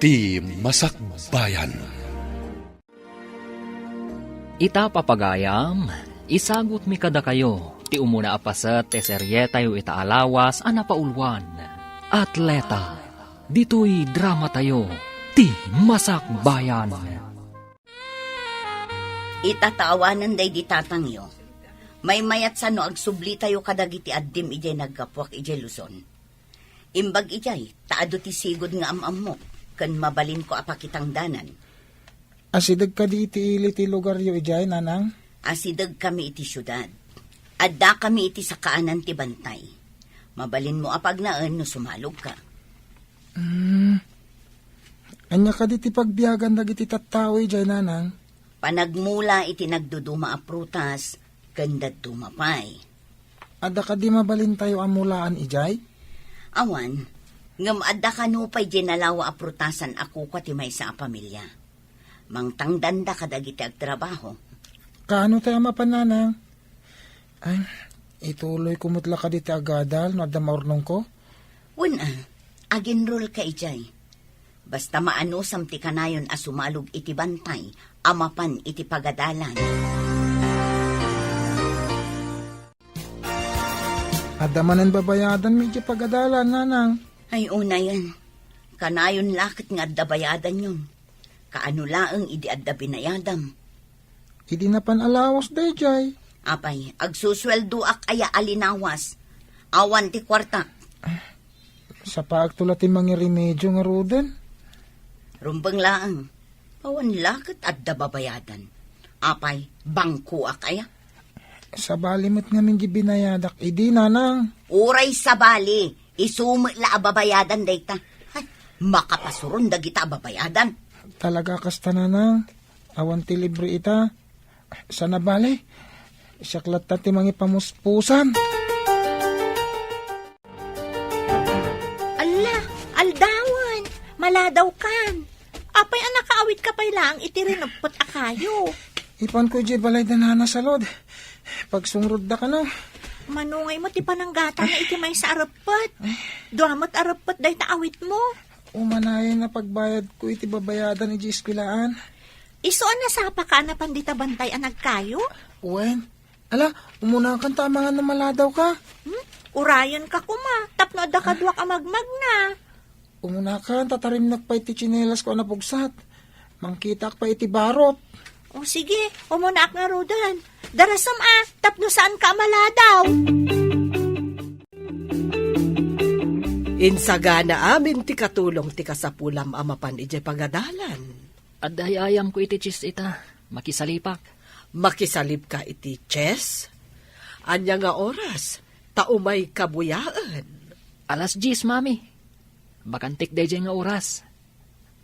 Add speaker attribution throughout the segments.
Speaker 1: ti Masakbayan.
Speaker 2: Ita papagayam, isagot mi kada kayo, ti umuna apasat te serye tayo itaalawas anapaulwan. Atleta, dito'y drama tayo, ti Masakbayan.
Speaker 3: Itatawanan day di tatangyo. May mayat sa no agsubli tayo kadagiti addim ijay naggapwak ijay Luzon. Imbag ijay, taado ti sigod nga amam mo, kan mabalin ko apakitang danan.
Speaker 4: Asidag ka di iti ili ti lugar yo ijay, nanang?
Speaker 3: Asidag kami iti syudad. Adda kami iti sa kaanan ti bantay. Mabalin mo apag naan no sumalog ka.
Speaker 4: Anya ka di ti pagbiyagan dagiti tattaw ijay, nanang?
Speaker 3: Panagmula iti nagduduma a prutas, gandad dumapay.
Speaker 4: Ada ka di mabalin tayo amulaan ijay?
Speaker 3: Awan, ngam adda kanupay ginalawa a prutasan ako ka ti may sa pamilya. Mangtangdanda ka dagiti agtrabaho.
Speaker 4: Kaano tayo mapananang? Ay, ituloy kumutla ka di ti agadal no adda maurnong ko?
Speaker 3: Una, aginrol ka ijay. Basta maanusam ti kanayon a sumalog iti bantay, amapan iti pagadalan.
Speaker 4: Adda manan babayadan medyo pagadalan, nanang.
Speaker 3: Ay una yan, kanayon lakit nga adda bayadan yun. Kaano laeng idi adda binayadam.
Speaker 4: Idi na panalawas day jay.
Speaker 3: Apay, agsusweldo ak aya alinawas. Awan ti kwarta.
Speaker 4: Sa paagtula ti mga remedyo nga ruden.
Speaker 3: Rumbang laeng, awan lakit adda babayadan. Apay, bangko ak aya.
Speaker 4: Sa balimot nga mingi binayadak, idi nanang.
Speaker 3: Uray sa bali, isumit la ababayadan dayta. Ay, makapasuron dagita ababayadan.
Speaker 4: Talaga kasta nanang. Awan ti libre ita. Sana bali. Isaklat ta ti mga pamuspusan.
Speaker 5: Ala, aldawan. Maladaw kan. Apay anak kaawit ka pay lang itirinagpot akayo.
Speaker 4: Ipan ko di balay danana sa lod. Pagsungrod da ka no.
Speaker 5: Manungay mo ti pananggata na iti may sa arapot. Duamot arapot day taawit mo.
Speaker 4: Umanayan na pagbayad ko iti babayadan ni Eskwilaan.
Speaker 5: Isuan na sapa ka na pandita bantay anag kayo?
Speaker 4: Uwen, ala, umuna kang tama nga na maladaw ka.
Speaker 5: Urayan ka kuma. Tapno da ka duwak amagmag na.
Speaker 4: Umuna ka, tatarimnak pa iti chinelas ko na pugsat. Mangkitak pa iti barot.
Speaker 5: O sige, umunak nga rodan. Darasam tapno saan ka maladaw?
Speaker 6: Insagana amin ti katulong ti kasapulam amapan ije pagadalan.
Speaker 2: Adayayam ko iti chis ita, makisalipak.
Speaker 6: Makisalib ka iti chess? Anya nga oras, taumay kabuyaan.
Speaker 2: Alas 10, mami. Bakantik day nga oras.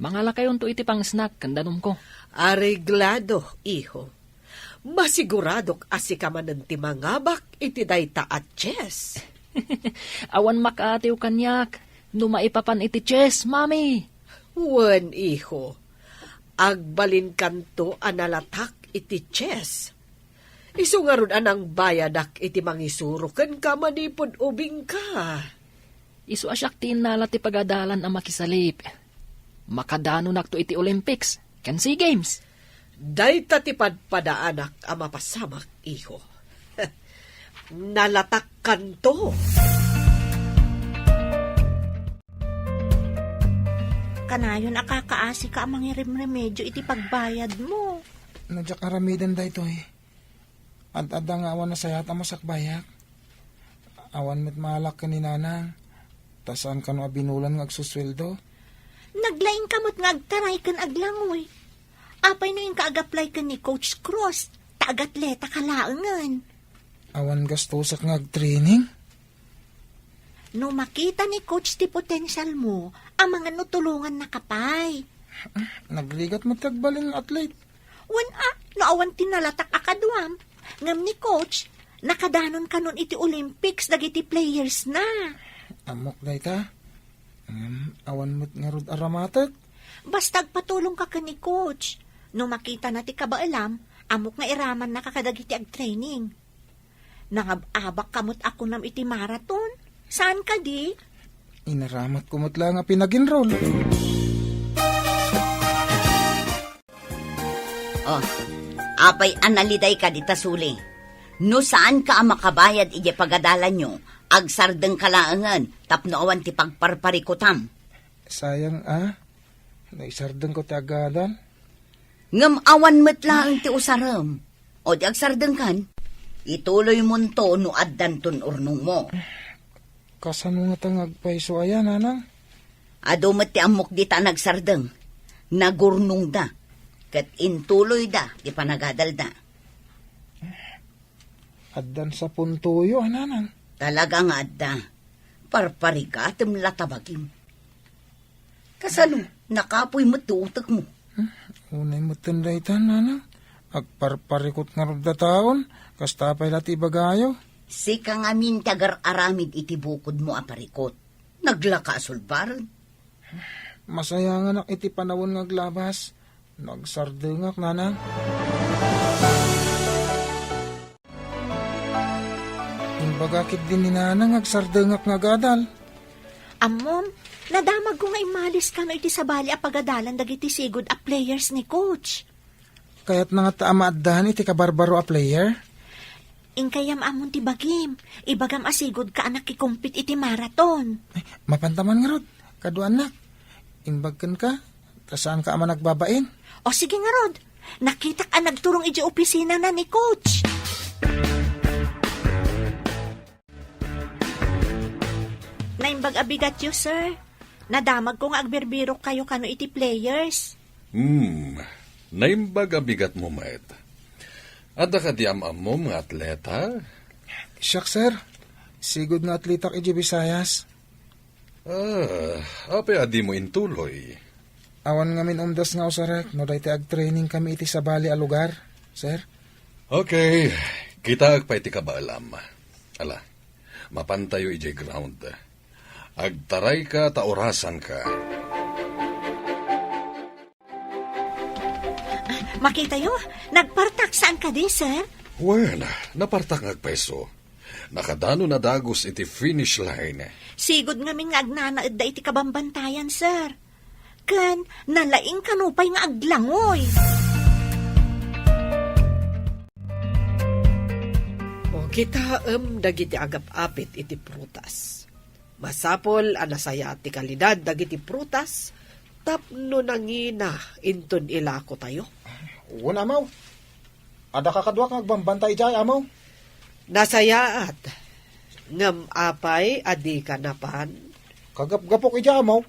Speaker 2: Mangala kayon to iti pang snack, kandanom ko.
Speaker 6: Areglado, iho. Masiguradok asikaman ti mangabak iti dayta at chess.
Speaker 2: Awan makaatiw kanyak, numaipapan iti chess, mami.
Speaker 6: Wen, iho. Agbalin kanto analatak iti chess. Isungarun anang bayadak iti mangisuro ken ka manipod ubing ka.
Speaker 2: Isu asyak ti nala ti pagadalan ang makisalip. Makadano nakto iti Olympics, ken SEA Games.
Speaker 6: Dayta ti padpadaanak ang mapasamak, iho. Nalatak kanto.
Speaker 5: Kanayon akakaasi ka ang mga remedyo iti pagbayad mo.
Speaker 4: Nadya karamidan da ito eh. Ad-ada nga awan na sayat ang masakbayak. Awan met malak ka ni nanang. Tasan ka no abinulan ng agsusweldo.
Speaker 5: Naglaing kamot nga agtaray kan aglangoy. Apay no yung kaag-apply ka ni Coach Cross. Taagatleta ka laangan.
Speaker 4: Awan gastusak nga ag-training.
Speaker 5: No makita ni Coach ti potential mo, ang mga nutulungan na kapay.
Speaker 4: Nagligat mo tagbalin ng athlete.
Speaker 5: Naawan tinalatak akadwam. Ngam ni Coach, nakadanon ka nun iti Olympics, dagiti players na.
Speaker 4: Amok da ita. Awan mo't nga rod aramatek.
Speaker 5: Bastag patulong ka ka ni Coach. No makita na ti kabaalam, amok nga iraman na kakadagiti ag-training. Nangababak kamot ako nam iti marathon. Saan ka di?
Speaker 4: Inaramat ko mo't lang nga pinag-enroll.
Speaker 3: Oh, apay analiday ka dita suli. No saan ka ang makabayad ije pagadalan nyo, agsardeng kalaangan, tapno awan ti pagparparikutam.
Speaker 4: Sayang naisardeng ko ti agadan.
Speaker 3: Ngam awan metlaang ti usaram. O di agsardeng kan, ituloy mo to no addan tun urnong mo.
Speaker 4: Kasano nga tang agpaiso ayan, nanang?
Speaker 3: Ado met ti amok di ta nagsardeng, nagurnong da, kat intuloy da, di panagadal da.
Speaker 4: Addan sa puntuyo, nanang.
Speaker 3: Talaga nga adda, parparigatem latabagim. Kasano, nakapoy mo tuutak mo.
Speaker 4: Unay mo tinday tan, nanang. Agparparikot nga rod da taon, kastapay lati bagayo.
Speaker 3: Si kang amin tagar aramid iti bukod mo aparikot. Naglaka sulbaran.
Speaker 4: Masaya nga nak iti panawon nga glabas. Nagsardengak, nanang. Bagakit din ni nanang agsardengak nga gadal.
Speaker 5: Amom, nadamag ko nga imalis ka no iti sabali a pagadalan dagiti sigod a players ni coach.
Speaker 4: Kaya't nga taama addahan iti kabarbaro a player.
Speaker 5: Inkayam amon ti bagim, ibagam asigod ka anak kikumpit iti marathon.
Speaker 4: Ay, mapantaman nga rod, kadu anak. Imbagkan ka, tasaan ka ama nagbabain.
Speaker 5: O sige nga rod, nakita ka nagturong iti opisina na ni coach. Naimbag abigat yu, sir. Nadamag ko nga agberbiro kayo kano iti players.
Speaker 1: Naimbag abigat mo, Maet. Ada ka di amam mo mga atleta?
Speaker 4: Siyak, sir. Sigod nga atletak iti Visayas.
Speaker 1: Apay adi mo intuloy.
Speaker 4: Awan nga min umdas nga usarek, no dahi ag-training kami iti sabali a lugar, sir.
Speaker 1: Okay, kita agpay ti kabaalam. Ala, mapantayo iti ground. Agtaray ka, taorasan ka.
Speaker 5: Makita yo, nagpartaksaan ka di, sir?
Speaker 1: Well, napartak agpeso. Nakadano na dagos iti finish line.
Speaker 5: Sigod nga min nga agnanaed da iti kabambantayan, sir. Ken, nalaing kanupay nga aglangoy.
Speaker 6: O kita dagiti agap-apit iti prutas. Masapol anasaya ti kalidad dagiti prutas tapno nangina inton ilako tayo.
Speaker 4: Una, amaw. Ada kakadwak nga agbambantay jay, amaw.
Speaker 6: Nasayaat. Ngam apay adi kanapan.
Speaker 4: Kagap-gapok ija, amaw.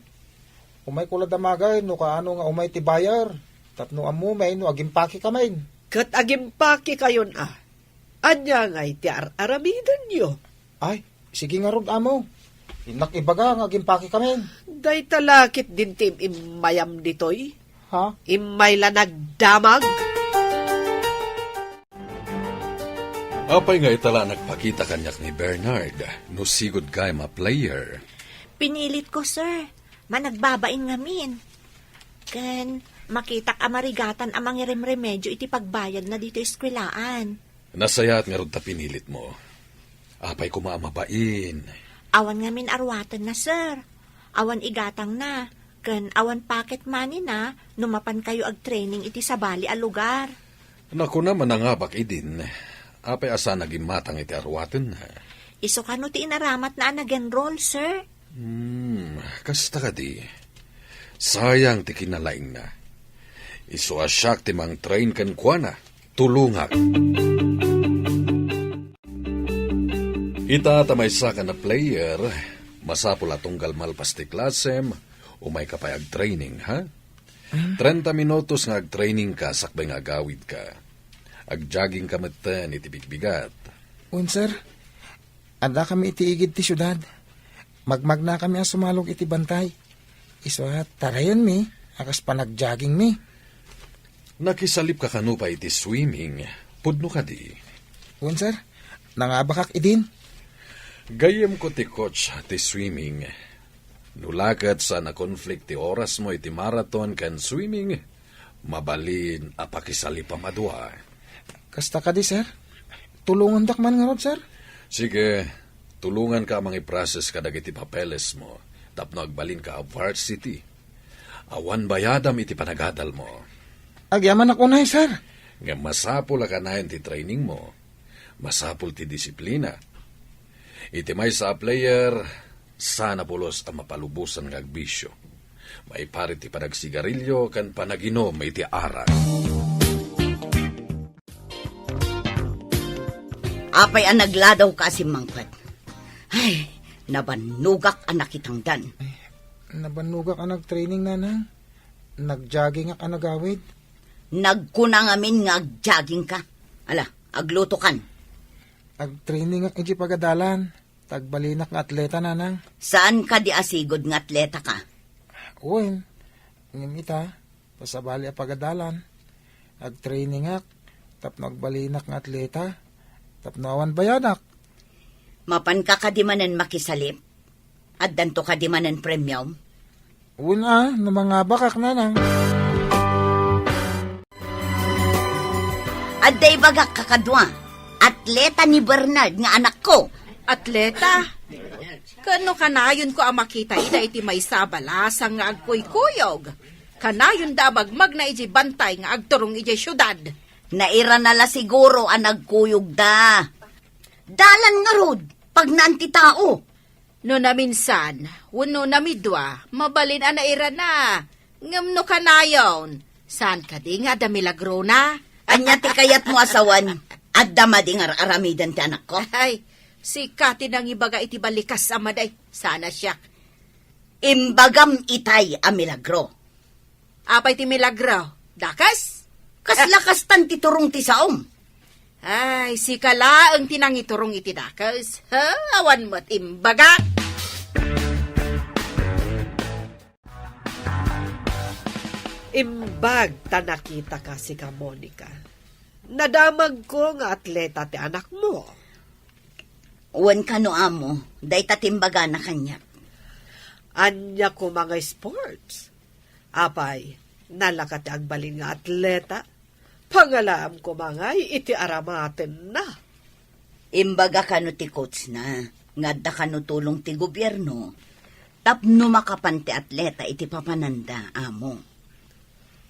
Speaker 4: Umay kulad damagay, no kaano nga umay ti bayar. Tapno amumay, no agimpaki kamay.
Speaker 6: Kat agimpaki kayon Anya ngay ti aramidan nyo.
Speaker 4: Ay, sige nga rod, amaw. Inak ibaga nga agimpaki kamay.
Speaker 6: Day talakit din tim imayam ditoy.
Speaker 4: Ha?
Speaker 6: Imay la nagdamag.
Speaker 1: Apay nga itala nagpakita kanyak ni Bernard, no sigod kay ma player.
Speaker 5: Pinilit ko, sir. Managbabain ngamin. Ken, makita ka marigatan amang remedyo iti pagbayad na dito eskwelaan.
Speaker 1: Nasayaat nga rod ta pinilit mo. Apay kumamabain.
Speaker 5: Awan ngamin arwatan na, sir. Awan igatang na. Ken, awan pocket money na, numapan kayo ag-training iti sabali a lugar.
Speaker 1: Naku naman nangabak idin. Apay asa naging matang iti arwaten na.
Speaker 5: Iso kano ti inaramat na nag-enroll, sir?
Speaker 1: Kasta ka di. Sayang ti kinalaing na. Iso asyak ti mang train kan kwa na. Tulungak. Ita tamay sa ka na player, masapula tunggal malpas ti klasem, umay ka pa ag-training, ha? 30 minutos nga ag-training ka, sakbay nga agawid ka. Ag-jogging ka matan iti bigbigat.
Speaker 4: Sir, ada kami iti igid ti syudad. Magmag na kami ang sumalog iti bantay. Iso tarayan mi, akas pa nag-jogging mi.
Speaker 1: Nakisalip ka kanupa iti swimming, pudno ka di.
Speaker 4: Sir, nangabakak idin.
Speaker 1: Gayem ko ti coach ti swimming. Nulakat sa na-conflict ti oras mo iti marathon kan swimming, mabalin apakisalip amadwa.
Speaker 4: Kasta ka di, sir? Tulungan dakman nga rod, sir?
Speaker 1: Sige, tulungan ka amang i-process ka dagiti papeles mo, tapno agbalin ka a varsity. Awan bayadam iti panagadal mo.
Speaker 4: Agyaman ako na, sir.
Speaker 1: Nga masapul ka na ti training mo. Masapul ti disiplina. Iti may sa player, sana pulos ang mapalubusan ng agbisyo. May pari ti panagsigarilyo kan panaginom iti arak.
Speaker 3: Apay ang nagladaw ka si Mangpet. Ay, nabanugak ang nakitangdan.
Speaker 4: Nabanugak ka nag-training, nanang. Nag-jogging ka nagawid.
Speaker 3: Nagkunang amin nga agjogging ka. Ala, agluto kan.
Speaker 4: Ag-training ka iti pagadalan. Tagbalinak nga atleta, nanang.
Speaker 3: Saan ka di asigod nga atleta ka?
Speaker 4: Uwin, ngimita, pasabali a pagadalan. Ag-training ak, tapno agbalinak nga atleta. Tapno awan bayadak.
Speaker 3: Mapan ka kadimanan makisalip? At danto kadimanan premium?
Speaker 4: Uwin no mga bakak, nanang.
Speaker 3: At day bagak kakadwa, atleta ni Bernard nga anak ko.
Speaker 7: Atleta? Kano kanayon ko ang makita ida iti may sabalasang nga agkuy-kuyog. Kanayon dabag magna iti bantay nga agturong iti syudad.
Speaker 3: Naira nala siguro ang nagkuyog da. Dalan nga rod, pag naanti tao.
Speaker 7: No naminsan, wano namidwa, mabalin ang naira na. Ngam no kanayon, saan ka di nga da milagro na?
Speaker 3: Anya ti kayat mo asawan, at damading aramidan ti anak ko.
Speaker 7: Ay, si Kati nang ibaga iti balikas amaday. Sana siya.
Speaker 3: Imbagam itay a milagro.
Speaker 7: Apay ti milagro. Dakas?
Speaker 3: Kaslakas tan ti turong ti saom.
Speaker 7: Ay, si Kala ang tinangiturong iti dakas. Ha? Awan mo't imbaga.
Speaker 6: Imbag ta nakita ka si ka, Monica. Nadamag ko nga atleta ti anak mo.
Speaker 3: Uwan ka no amo, day tatimbaga na kanya.
Speaker 6: Anya ko mga sports. Apay, nalakat ang balin nga atleta. Pangalam ko mga iti aramaten na.
Speaker 3: Imbaga ka no ti coach na, ngadda ka no tulong ti gobyerno. Tapno makapan ti atleta iti papananda, amo.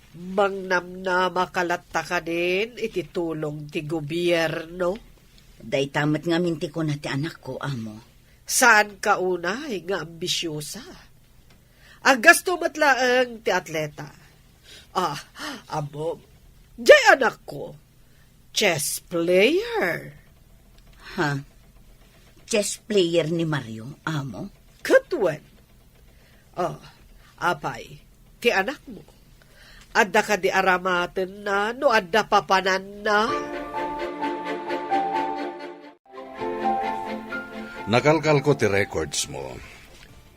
Speaker 6: Mangnam makalatta ka din iti tulong ti gobyerno.
Speaker 3: Day tamat nga minti ko na ti anak ko, amo.
Speaker 6: Saan ka unay nga ambisyosa? Agasto matlaang ti atleta. Amo, jay anak ko, chess player.
Speaker 3: Ha? Chess player ni Mario, amo?
Speaker 6: Katwen. Apay, ti anak mo. Adda ka di aramaten na, no adda papanan na.
Speaker 1: Nakalkal ko ti records mo.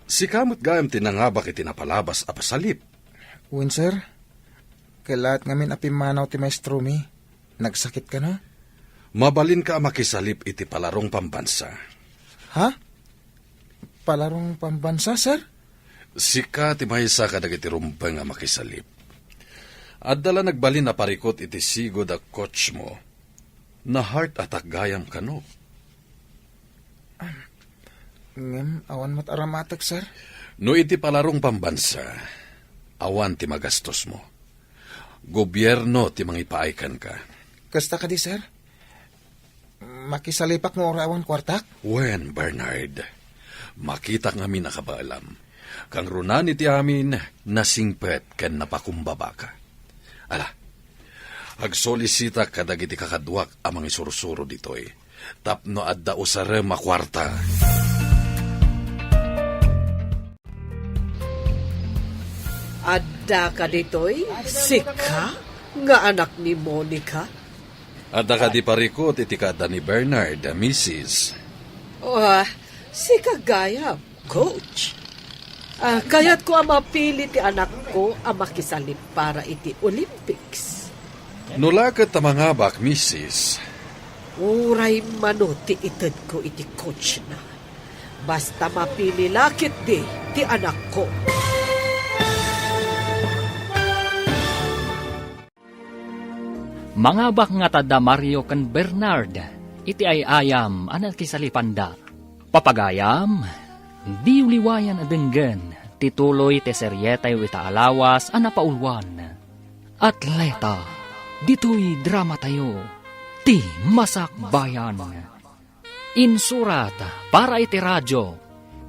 Speaker 1: Si kamot gayam tinangabak iti napalabas a pasalip.
Speaker 4: Uwin, sir. Kailat ngamin apimanaw ti maestro mi. Nagsakit ka na?
Speaker 1: Mabalin ka makisalip iti palarong pambansa.
Speaker 4: Ha? Palarong pambansa, sir?
Speaker 1: Sika ti maysa ka dagiti rumbeng nga makisalip. At dala nagbalin na parikot iti sigod a coach mo. Na heart attack gayam ka no.
Speaker 4: Ngem, awan mat aramatak, sir.
Speaker 1: No iti palarong pambansa, awan ti magastos mo. Gobyerno ti mangipaaykan ka.
Speaker 4: Kasta ka di, sir? Makisalipak mo orawan kwartak?
Speaker 1: Wen, Bernard, makita nga mi nakabaalam. Kang runan iti amin, nasingpet ken napakumbaba ka. Ala, agsolisita kadagiti kakadwak amang isursuro ditoy. Tapno adda usare makwarta.
Speaker 6: Adda ka ditoy, sika, nga anak ni Monica.
Speaker 1: Adda ka di parikot iti kada ni Bernard, Mrs.
Speaker 6: Si kagaya, coach. Kaya't ko ang mapili ti anak ko ang makisalip para iti Olympics.
Speaker 1: Nulakat ta mga bak, Mrs.
Speaker 6: Uray mano ti ited ko iti coach na. Basta mapili lakit di ti anak ko.
Speaker 2: Mga bak nga tada Mario kan Bernard, iti ay ayam anak kisalipanda. Papagayam, di uliwayan adenggen, tituloy te seryetay wita alawas anapaulwan. Atleta, dito'y drama tayo, ti masakbayan. Insurat para iti radyo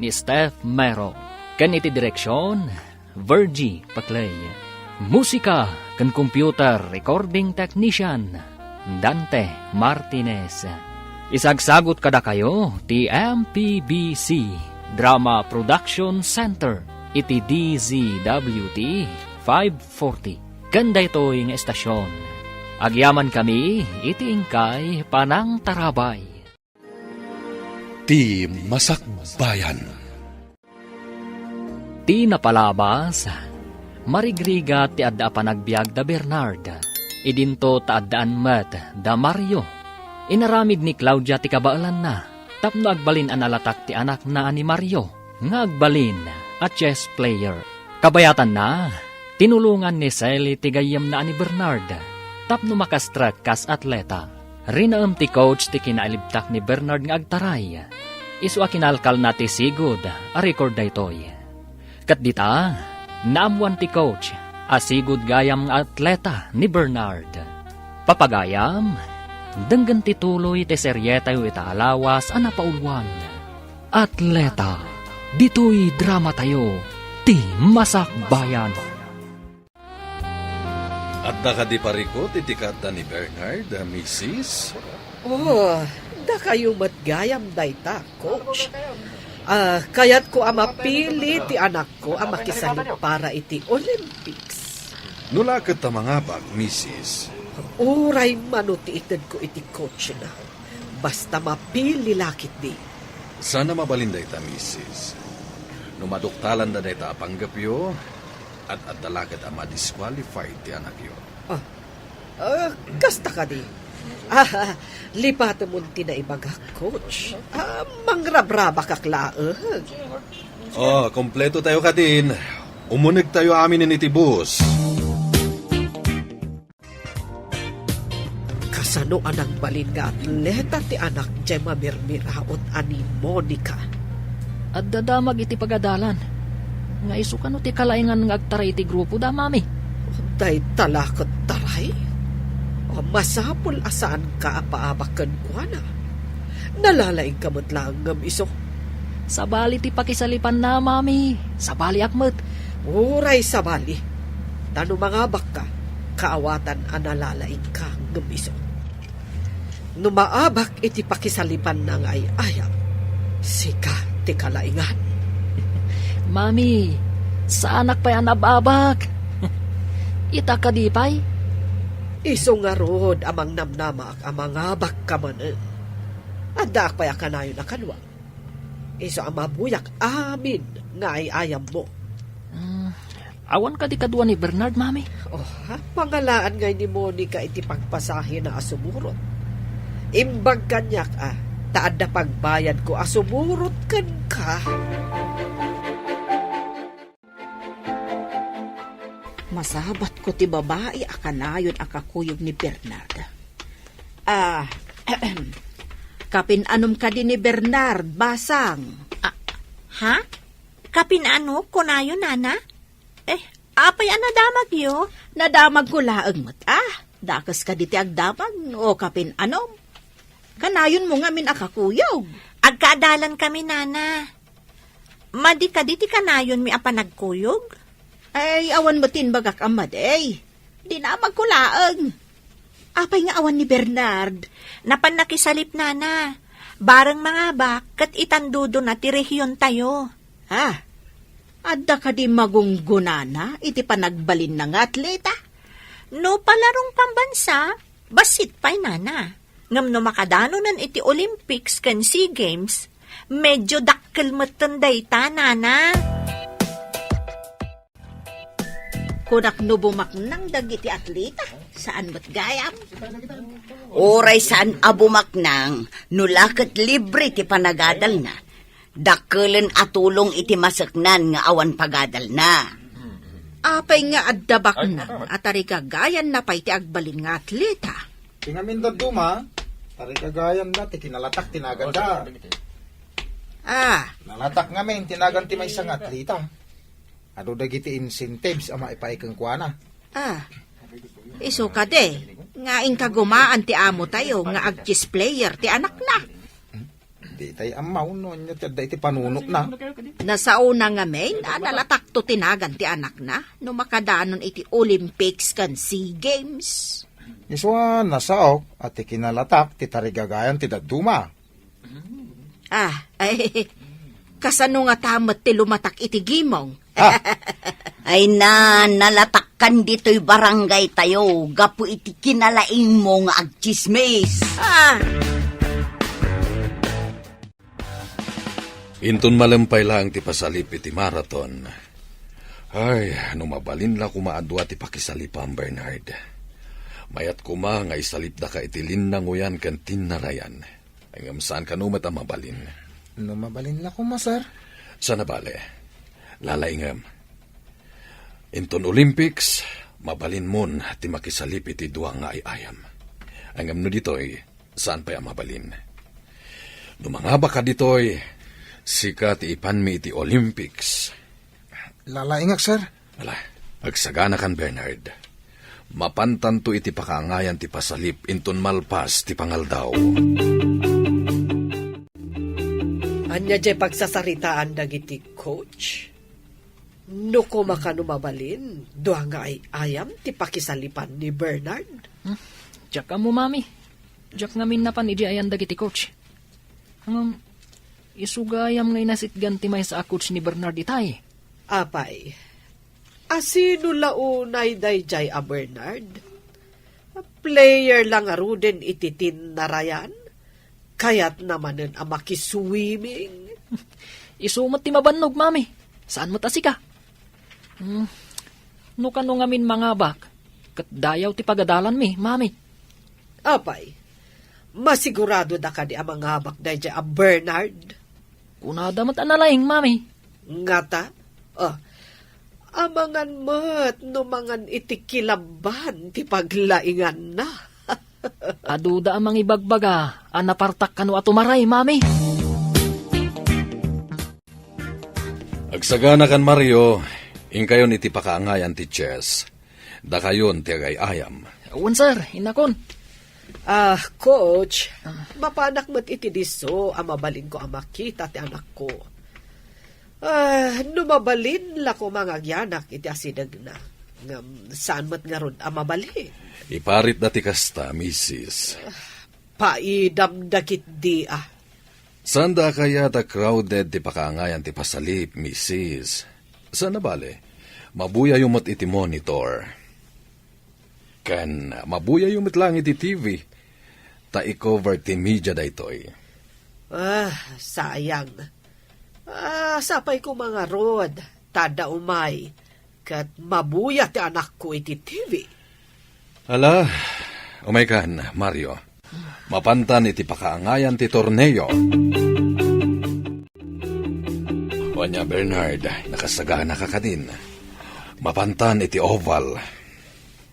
Speaker 2: ni Steph Mero. Kan iti direksyon, Virgie Paclay. Musika kan computer recording technician, Dante Martinez. Isagsagot kada kayo ti MPBC Drama Production Center iti DZWT 540. Kanda ito'y nga estasyon. Agyaman kami iti ingkay Panang Tarabay.
Speaker 1: Ti Masakbayan.
Speaker 2: Ti napalabas, marigriga ti adda panagbiag da Bernard. Idinto ta addaan met da Mario. Inaramid ni Claudia ti kabaalan na. Tapno agbalin analatak ti anak na ni Mario. Nga agbalin at chess player. Kabayatan na, tinulungan ni Sally ti gayam na ni Bernard. Tapno makastrat kas atleta. Rinaam ti coach ti kinaalibtak ni Bernard nga agtaray. Isu akinalkal na ti sigod, a record da itoy. Kat dita, naamuan ti coach, asigod gayam nga atleta ni Bernard. Papagayam, denggan ti tuloy ti serye tayo itaalawas a napaulwan. Atleta, dito'y drama tayo, ti masakbayan.
Speaker 1: At nakadi parikot itikata ni Bernard, Mrs.
Speaker 6: Oh, da kayo matgayam dayta, coach. Kaya't ko ang mapili ti anak ko ang makisalip para iti Olympics.
Speaker 1: Nulakot ta mga bag, Mrs.
Speaker 6: Uray manutiited ko iti coach na. Basta mapili lakit di.
Speaker 1: Sana mabalinday ta, Mrs. Numaduktalan na day ta apanggapyo at talagat ang madisqualified ti anak yo.
Speaker 6: Kasta ka di. Lipat mo tinaibaga, coach. Mangrabraba kaklaag.
Speaker 1: Kompleto tayo ka din. Umunig tayo amin ni Tibus.
Speaker 6: Kasano anang balin nga atleta ti anak Gemma Mirmiraot ani Monica.
Speaker 2: At dadamag iti pagadalan. Nga isu kano ti kalaingan nga agtaray iti grupo da, mami.
Speaker 6: Day talakot taray. Masapol asaan ka apaabakan ko na. Nalalaing kamot lang ngam iso.
Speaker 2: Sabali ti pakisalipan na, mami. Sabali akmet.
Speaker 6: Uray sabali. Tano mga baka, kaawatan ang nalalaing ka ngam iso. Numaabak iti pakisalipan ng ay-ayam. Sika ti kalaingan.
Speaker 2: Mami, sa anak pa yan nababak. Ita ka di pa'y?
Speaker 6: Iso nga rod amang namnamak amang abak ka man. Adak pa ka na yun na kanwa. Iso ang mabuyak amin nga ay-ayam mo.
Speaker 2: Awan ka di kadwa ni Bernard, mami.
Speaker 6: Pangalaan ngay ni Monica iti pagpasahin na asumurot. Imbag kanyak taad na pagbayad ko asumurot kan ka.
Speaker 7: Masabat ko ti babae akanayon akakuyog ni Bernard. Kapin-anom ka din ni Bernard, basang.
Speaker 5: Ha? Kapinano? Kunayo, nana? Apay nadamag yo?
Speaker 7: Nadamag ko laang mat. Dakas ka diti agdamag o kapin-anom. Kanayon mo nga min akakuyog.
Speaker 5: Agkaadalan kami, nana. Madi ka diti kanayon mi apanagkuyog?
Speaker 7: Ay, awan mo tinbagak amad Di na magkulaang.
Speaker 5: Apay nga awan ni Bernard. Napan nakisalip, nana. Barang mga bak, kat itandudo na ti rehiyon tayo.
Speaker 7: Adda ka di magunggunana, iti panagbalin ng atleta.
Speaker 5: No palarong pambansa, basit pa'y, nana. Ngam no makadano nan iti Olympics kan SEA Games, medyo dakkel matanday ta, nana.
Speaker 7: Kunak no bumaknang dagiti atleta, saan mo't gayam?
Speaker 3: Oray saan abumaknang, nulakat libre ti panagadal na. Dakelen atulong iti masaknan nga awan pagadal na.
Speaker 7: Apay nga addabak na, atari kagayan na pa'y ti agbalin nga atleta.
Speaker 4: Tingamin da duma, tari kagayan da, ti kinalatak tinaganda. Nalatak ngamin, tinagan ti may isang atleta. Ano dagiti incentives ang maipaikang kuana?
Speaker 7: Iso ka de, nga ing kagumaan ti amo tayo, nga ag-chess player ti anak na.
Speaker 4: Di tayo amaw no, niya iti panunot na.
Speaker 7: Nasauna nga main, nalatak to tinagan ti anak na, no makadanon iti Olympics kan SEA Games.
Speaker 4: Iswa nasaok at ikinalatak ti tarigagayan ti daduma.
Speaker 7: Ay, kasano nga tamat ti lumatak iti gimong?
Speaker 3: Ay nalatakkan dito'y barangay tayo, gapu iti kinalaing mo nga agchismis.
Speaker 1: Inton malampay lang ti pasalip iti marathon. Ay, numabalin la kumaadwa ti pakisalipam, Bernard. Mayat kuma nga isalip da ka iti linnanguyan kan tinarayan. Ay ngamsaan ka numat ang mabalin.
Speaker 4: Mabalin la ko, sir.
Speaker 1: Sana bale, lalaingam. Inton Olympics, mabalin mon ti makisalip iti duwa nga ayam. Angam no ditoy, saan pa ang mabalin? Numangaba ka ditoy, sika ti ipanmi iti Olympics.
Speaker 4: Lalaingak, sir.
Speaker 1: Wala, agsagana kan Bernard. Mapantan to iti pakaangayan ti pasalip inton malpas ti pangaldaw.
Speaker 6: Anya jay pagsasaritaan dagiti coach. No ko makanumabalin, doha nga ay ayam ti pakisalipan ni Bernard.
Speaker 2: Diyak ka mo, mami. Diyak ngamin na pan iji ayan dagiti coach. Isugayam ngay nasitgan ti may sa coach ni Bernard itay.
Speaker 6: Apay, asino launay dayjay a Bernard? Player lang aruden iti tinarayan, kayat namanen a makiswimming.
Speaker 2: Isumat ti mabannog, mami. Saan mo tasi ka? No kano ngamin mga bak, kat dayaw ti pagadalan mi, mami.
Speaker 6: Apay, masigurado da ka di a mga habak dayjay a Bernard?
Speaker 2: Kunada mat analaing, mami.
Speaker 6: Ngata, amangan mat no mangan itikilaban ti paglaingan na.
Speaker 2: Aduda ang mga ibagbaga, anapartak kano atumaray, mami.
Speaker 1: Agsagana kan Mario, ingkayon iti pakaangayan ti chess. Da kayon ti agayayam.
Speaker 2: Awan, sir, inakon.
Speaker 6: Coach, mapanak mat iti diso, mabalin ko ang makita ti anak ko. Numabalin la ko mga agyanak iti asidag na. Saan mat nga ron mabalin?
Speaker 1: Iparit dati kasta, Mrs.
Speaker 6: Paidam dakit di
Speaker 1: Sanda kaya ta crowded ti pakaangayan ti pasalip, Mrs. Sana bale, mabuya yung mat iti monitor. Kan mabuya yung mat lang iti TV. Ta i-cover ti media daytoy.
Speaker 6: Sayang. Sapay ko mga rod, tada umay, kat mabuya ti anak ko iti TV.
Speaker 1: Ala, umay kan, Mario. Mapantan iti pakaangayan ti torneo. Wanya Bernard, nakasagana ka din. Mapantan iti oval.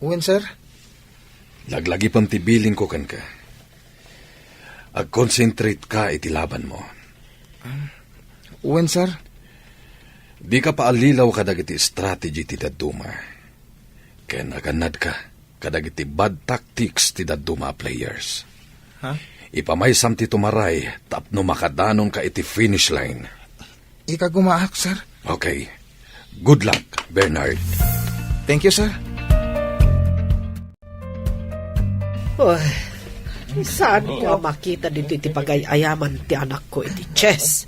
Speaker 4: Uwen, sir.
Speaker 1: Laglagi pang tibilin ko kan ka. Ag-concentrate ka iti laban mo.
Speaker 4: Uwen, sir.
Speaker 1: Di ka paalilaw kadag iti strategy ti daduma. Kaya naganad ka kadag iti bad tactics ti daduma players. Ipamaysam ti tumaray tapno makadanon ka iti finish line.
Speaker 4: Ika gumaak, sir.
Speaker 1: Okay. Good luck, Bernard.
Speaker 4: Thank you, sir.
Speaker 6: Saan ko makita dito iti pagayayaman ti anak ko iti chess?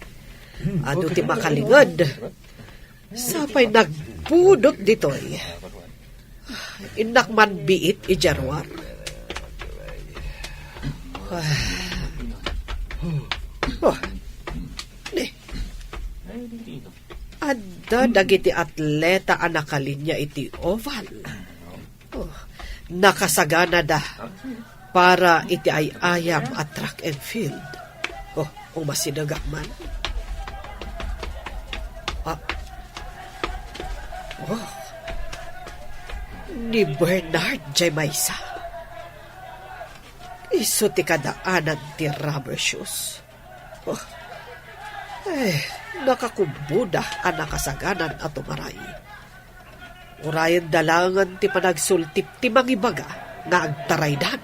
Speaker 6: Ano ti makalingad? Sapay nagpudot ditoy. Inak man biit ijarwar. Adda dagiti atleta ang nakalinya iti oval. Nakasagana da para iti ayam at track and field. Kung masinaga man. Ni Bernard J. Maysa. Iso ti kadaanan ti rubber shoes. Nakakumbuda ang nakasaganan at umaray. Urayan dalangan ti panagsultip ti mangibaga nga agtaraydan.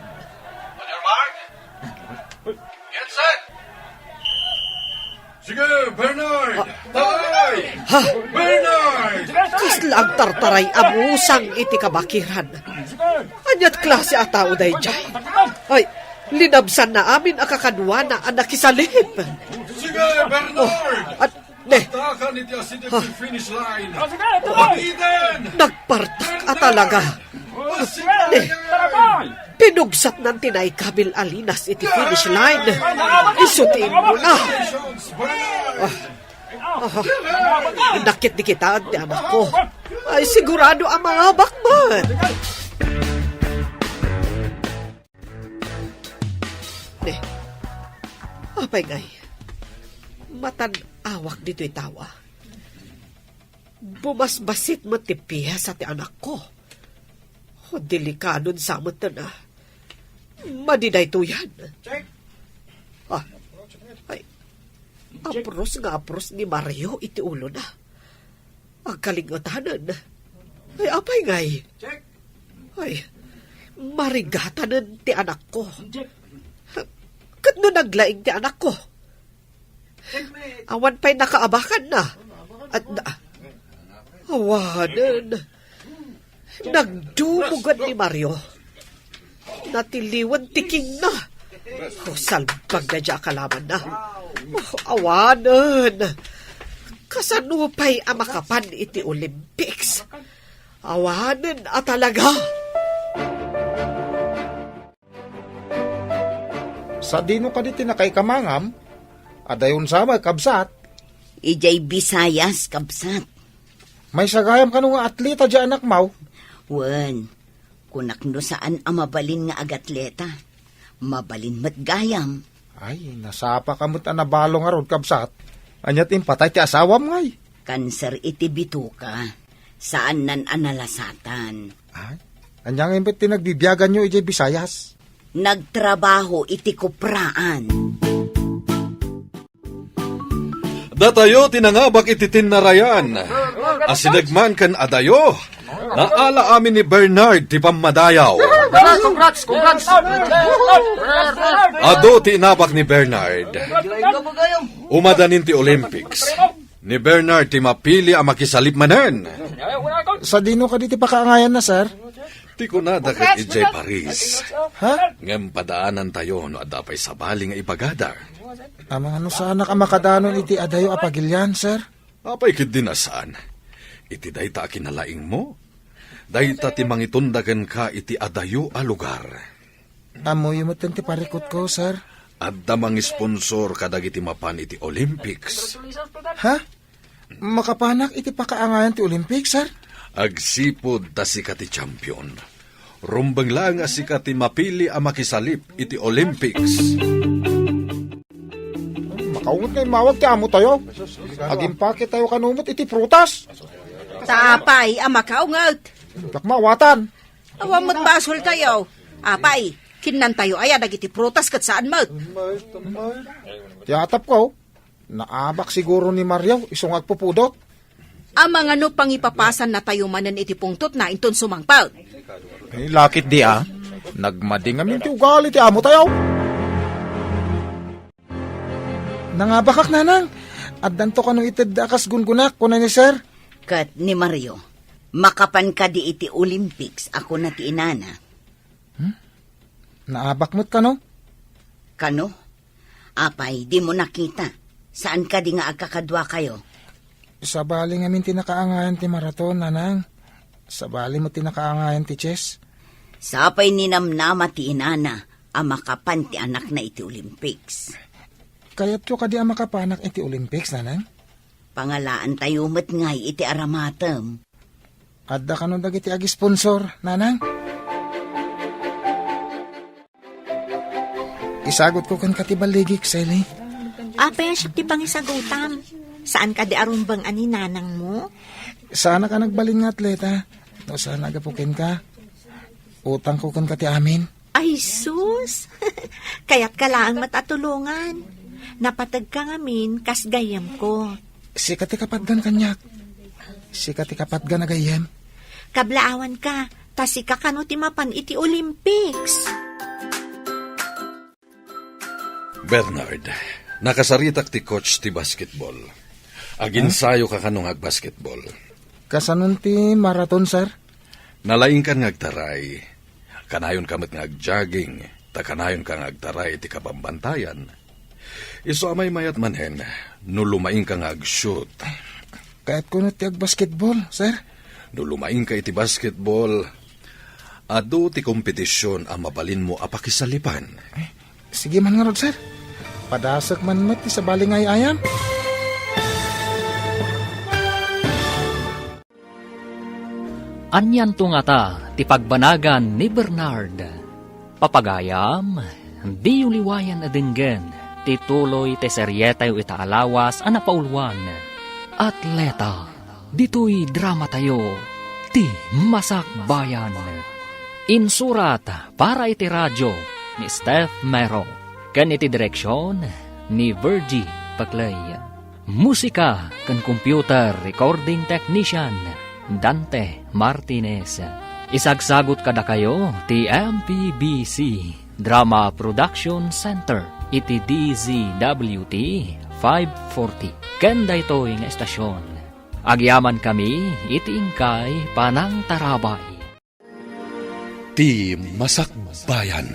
Speaker 1: Get set! Sige, Bernard! Taray!
Speaker 6: Ha?
Speaker 1: Bernard!
Speaker 6: Kasla ang tartaray amusang iti kabakiran. Anyat klase a tao day jay. Ay, linabsan na amin akakadwa na ang nakisalip.
Speaker 1: Sige, Bernard!
Speaker 6: At, ne,
Speaker 1: Takan iti asidip ti finish line! Pag-iden!
Speaker 6: nagpartak at talaga. Ne, pinugsat ng tinay Kabil Alinas iti finish line. Isutiin mo na. Nakit di kita at anak ko. Ay, sigurado ang mga bakman. Ne, apay ngay. Matan-awak dito'y tawa. Bumasbasit mo ti piya sa ti anak ko. O delikadon sa mo na. Madiday to yan. Ah, ay, apros ni Mario iti ulo na. Ang kalingatanan. Ay, apay ngay. Ay, marigatanan ti anak ko. Kat no naglaing ti anak ko. Awan pa'y nakaabakan na. At awanan. Nagdumugan ni Mario. Natiliwan tiking na. Salbag na dya kalaman na. Awanan. Kasanupay ang makapan iti Olympics. Awanan at talaga.
Speaker 4: Sa dino ka di tinakay kamangam, adayon sa kabsat,
Speaker 3: Ijay Bisayas, kabsat.
Speaker 4: may sagayam ka nga atleta dyan anak mau.
Speaker 3: Wen, kunakno saan ang mabalin nga agatleta. Mabalin matgayam.
Speaker 4: Ay, nasapa ka mo't anabalo nga ron kabsat. Anyat impatay ti asawam ngay.
Speaker 3: Kanser iti bituka. Saan nan analasatan.
Speaker 4: Ay, anyang impet tinagbibiyagan nyo ijay Bisayas.
Speaker 3: Nagtrabaho iti kupraan.
Speaker 1: Datayo tinangabak iti tinarayan. Asinagman kan adayo. Naala amin ni Bernard ti pamadayaw.
Speaker 2: Congrats!
Speaker 1: Ado ti inabak ni Bernard. Umadanin ti Olympics. Ni Bernard ti mapili ang makisalip manen.
Speaker 4: Sa dino ka di ti pakaangayan na, sir?
Speaker 1: Ti ko na dakat ijay Paris.
Speaker 4: Ha?
Speaker 1: Ngem padaanan tayo no adapay sabali nga ibagada.
Speaker 4: Amang ano sana ka makadanon iti adayo apagilyan, sir?
Speaker 1: Apay kid dinasaan. Iti dayta kinalaing mo. Dayta ti mangitundagan ka iti adayo a lugar.
Speaker 4: Amoy mo ti parikot ko, sir.
Speaker 1: Adda mangi sponsor kadag iti mapan iti Olympics.
Speaker 4: Ha? Makapanak iti pakaangayan ti Olympics, sir?
Speaker 1: Agsipod ta si kati champion. Rumbang lang si kati mapili ang makisalip iti Olympics.
Speaker 4: Makaungot na mawag ti amo tayo. Agimpake tayo kanumot iti prutas.
Speaker 7: Tapay, ang makaungat.
Speaker 4: Takmawatan.
Speaker 7: Awamot basol tayo. Apay, kinan tayo ay nagiti prutas kat saan mo.
Speaker 4: Tiyatap ko. Naabak siguro ni Mario isong agpupudot.
Speaker 7: Ang mga no pangipapasan na tayo manan iti pungtot na inton sumangpal.
Speaker 4: Eh, lakit di Nagmading amin ti ugali ti amo tayo. Nangabakak nanang. At danto ka nung ited akas gungunak ko na ni sir.
Speaker 3: Kat ni Mario, makapan ka di iti Olympics, ako na ti inana.
Speaker 4: Naabak mo't ka no?
Speaker 3: Kano? Apay, di mo nakita. Saan ka di nga agkakadwa kayo?
Speaker 4: Sa bali ngamin tinakaangayan ti maraton, nanang. Sa bali mo tinakaangayan ti chess.
Speaker 3: Sapay ninamnama ti inana, ang makapan ti anak na iti Olympics.
Speaker 4: Kaya't ko ka di ang makapanak iti Olympics, nanang.
Speaker 3: Pangalaan tayo met ngay iti aramatem.
Speaker 4: Adda ka nung dagiti agi sponsor, nanang. Isagot ko kan katibaligik, Sally.
Speaker 5: Apay, siya ti pangisagutam. Saan ka di arumbang ani nanang mo?
Speaker 4: Sana ka nagbalin nga atleta. No, sana agapukin ka. Utang ko kan kati amin.
Speaker 5: Ay, sus! Kaya't ka lang matatulungan. Napatag ka ngamin, kas gayam ko.
Speaker 4: Si kati kapatgan kanyak. Si kati kapatgan agayem.
Speaker 5: Kablaawan ka, tasi ka kano ti mapan iti Olympics.
Speaker 1: Bernard, nakasaritak ti coach ti basketball. Aginsayo ka kanong ag-basketball.
Speaker 4: Kasanon ti marathon, sir?
Speaker 1: Nalaing ka ngagtaray. Kanayon kamat ngag-jogging. Kanayon ka ngagtaray ti kabambantayan. Iso amay mayat manhen, no lumaing ka ngag-shoot.
Speaker 4: Kahit kuno ti ag-basketball, sir?
Speaker 1: No lumaing ka iti basketball, adu ti kompetisyon ang mabalin mo apakisalipan.
Speaker 4: Sige man nga rod, sir. Padasak man mat ti sa balingay ayan.
Speaker 2: Anyan to nga ta, ti pagbanagan ni Bernard. Papagayam, di uliwayan adinggen, ti tuloy ti seryetay itaalawas ana paulwan. Atleta, dito'y drama tayo, ti masakbayan. Insurat para iti radyo ni Steph Mero, kan iti direksyon ni Virgie Paclay. Musika kan computer recording technician Dante Martinez. Isagsagot kada kayo ti MPBC Drama Production Center iti DZWT 540. Kanda ito'y nga estasyon. Agyaman kami iti ingkay panang tarabay.
Speaker 1: Ti Masakbayan.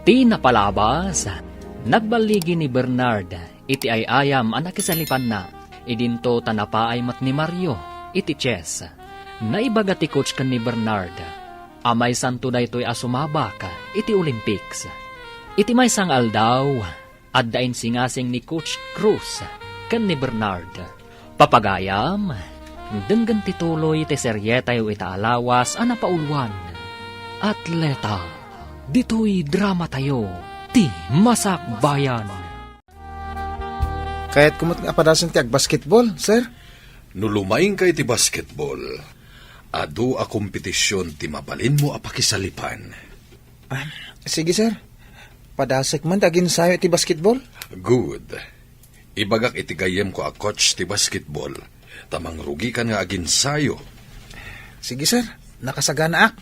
Speaker 2: Ti napalabas, nagbaligi ni Bernard, iti ay ayam anak isalipan na, idinto tanapaay mat ni Mario, iti chess. Naibaga ti coach kan ni Bernard, amay santo da ito'y asumabak, iti Olympics. Iti may sang aldaw, addain singasing ni Coach Cruz, kan ni Bernard. Papagayam, denggan tituloy ti seryetay itaalawas ana paulwan. Atleta, dito'y drama tayo, ti masakbayan.
Speaker 4: Kahit kumot nga padasan ti ag-basketball, sir?
Speaker 1: No lumaing ka iti basketball, adu a kompetisyon ti mabalin mo apakisalipan.
Speaker 4: Sige, sir. Padasek man tagin sayo ti basketball?
Speaker 1: Good. Ibagak iti gayem ko a coach ti basketball. Tamang rugi ka nga aginsayo.
Speaker 4: Sige, sir. Nakasagana ak.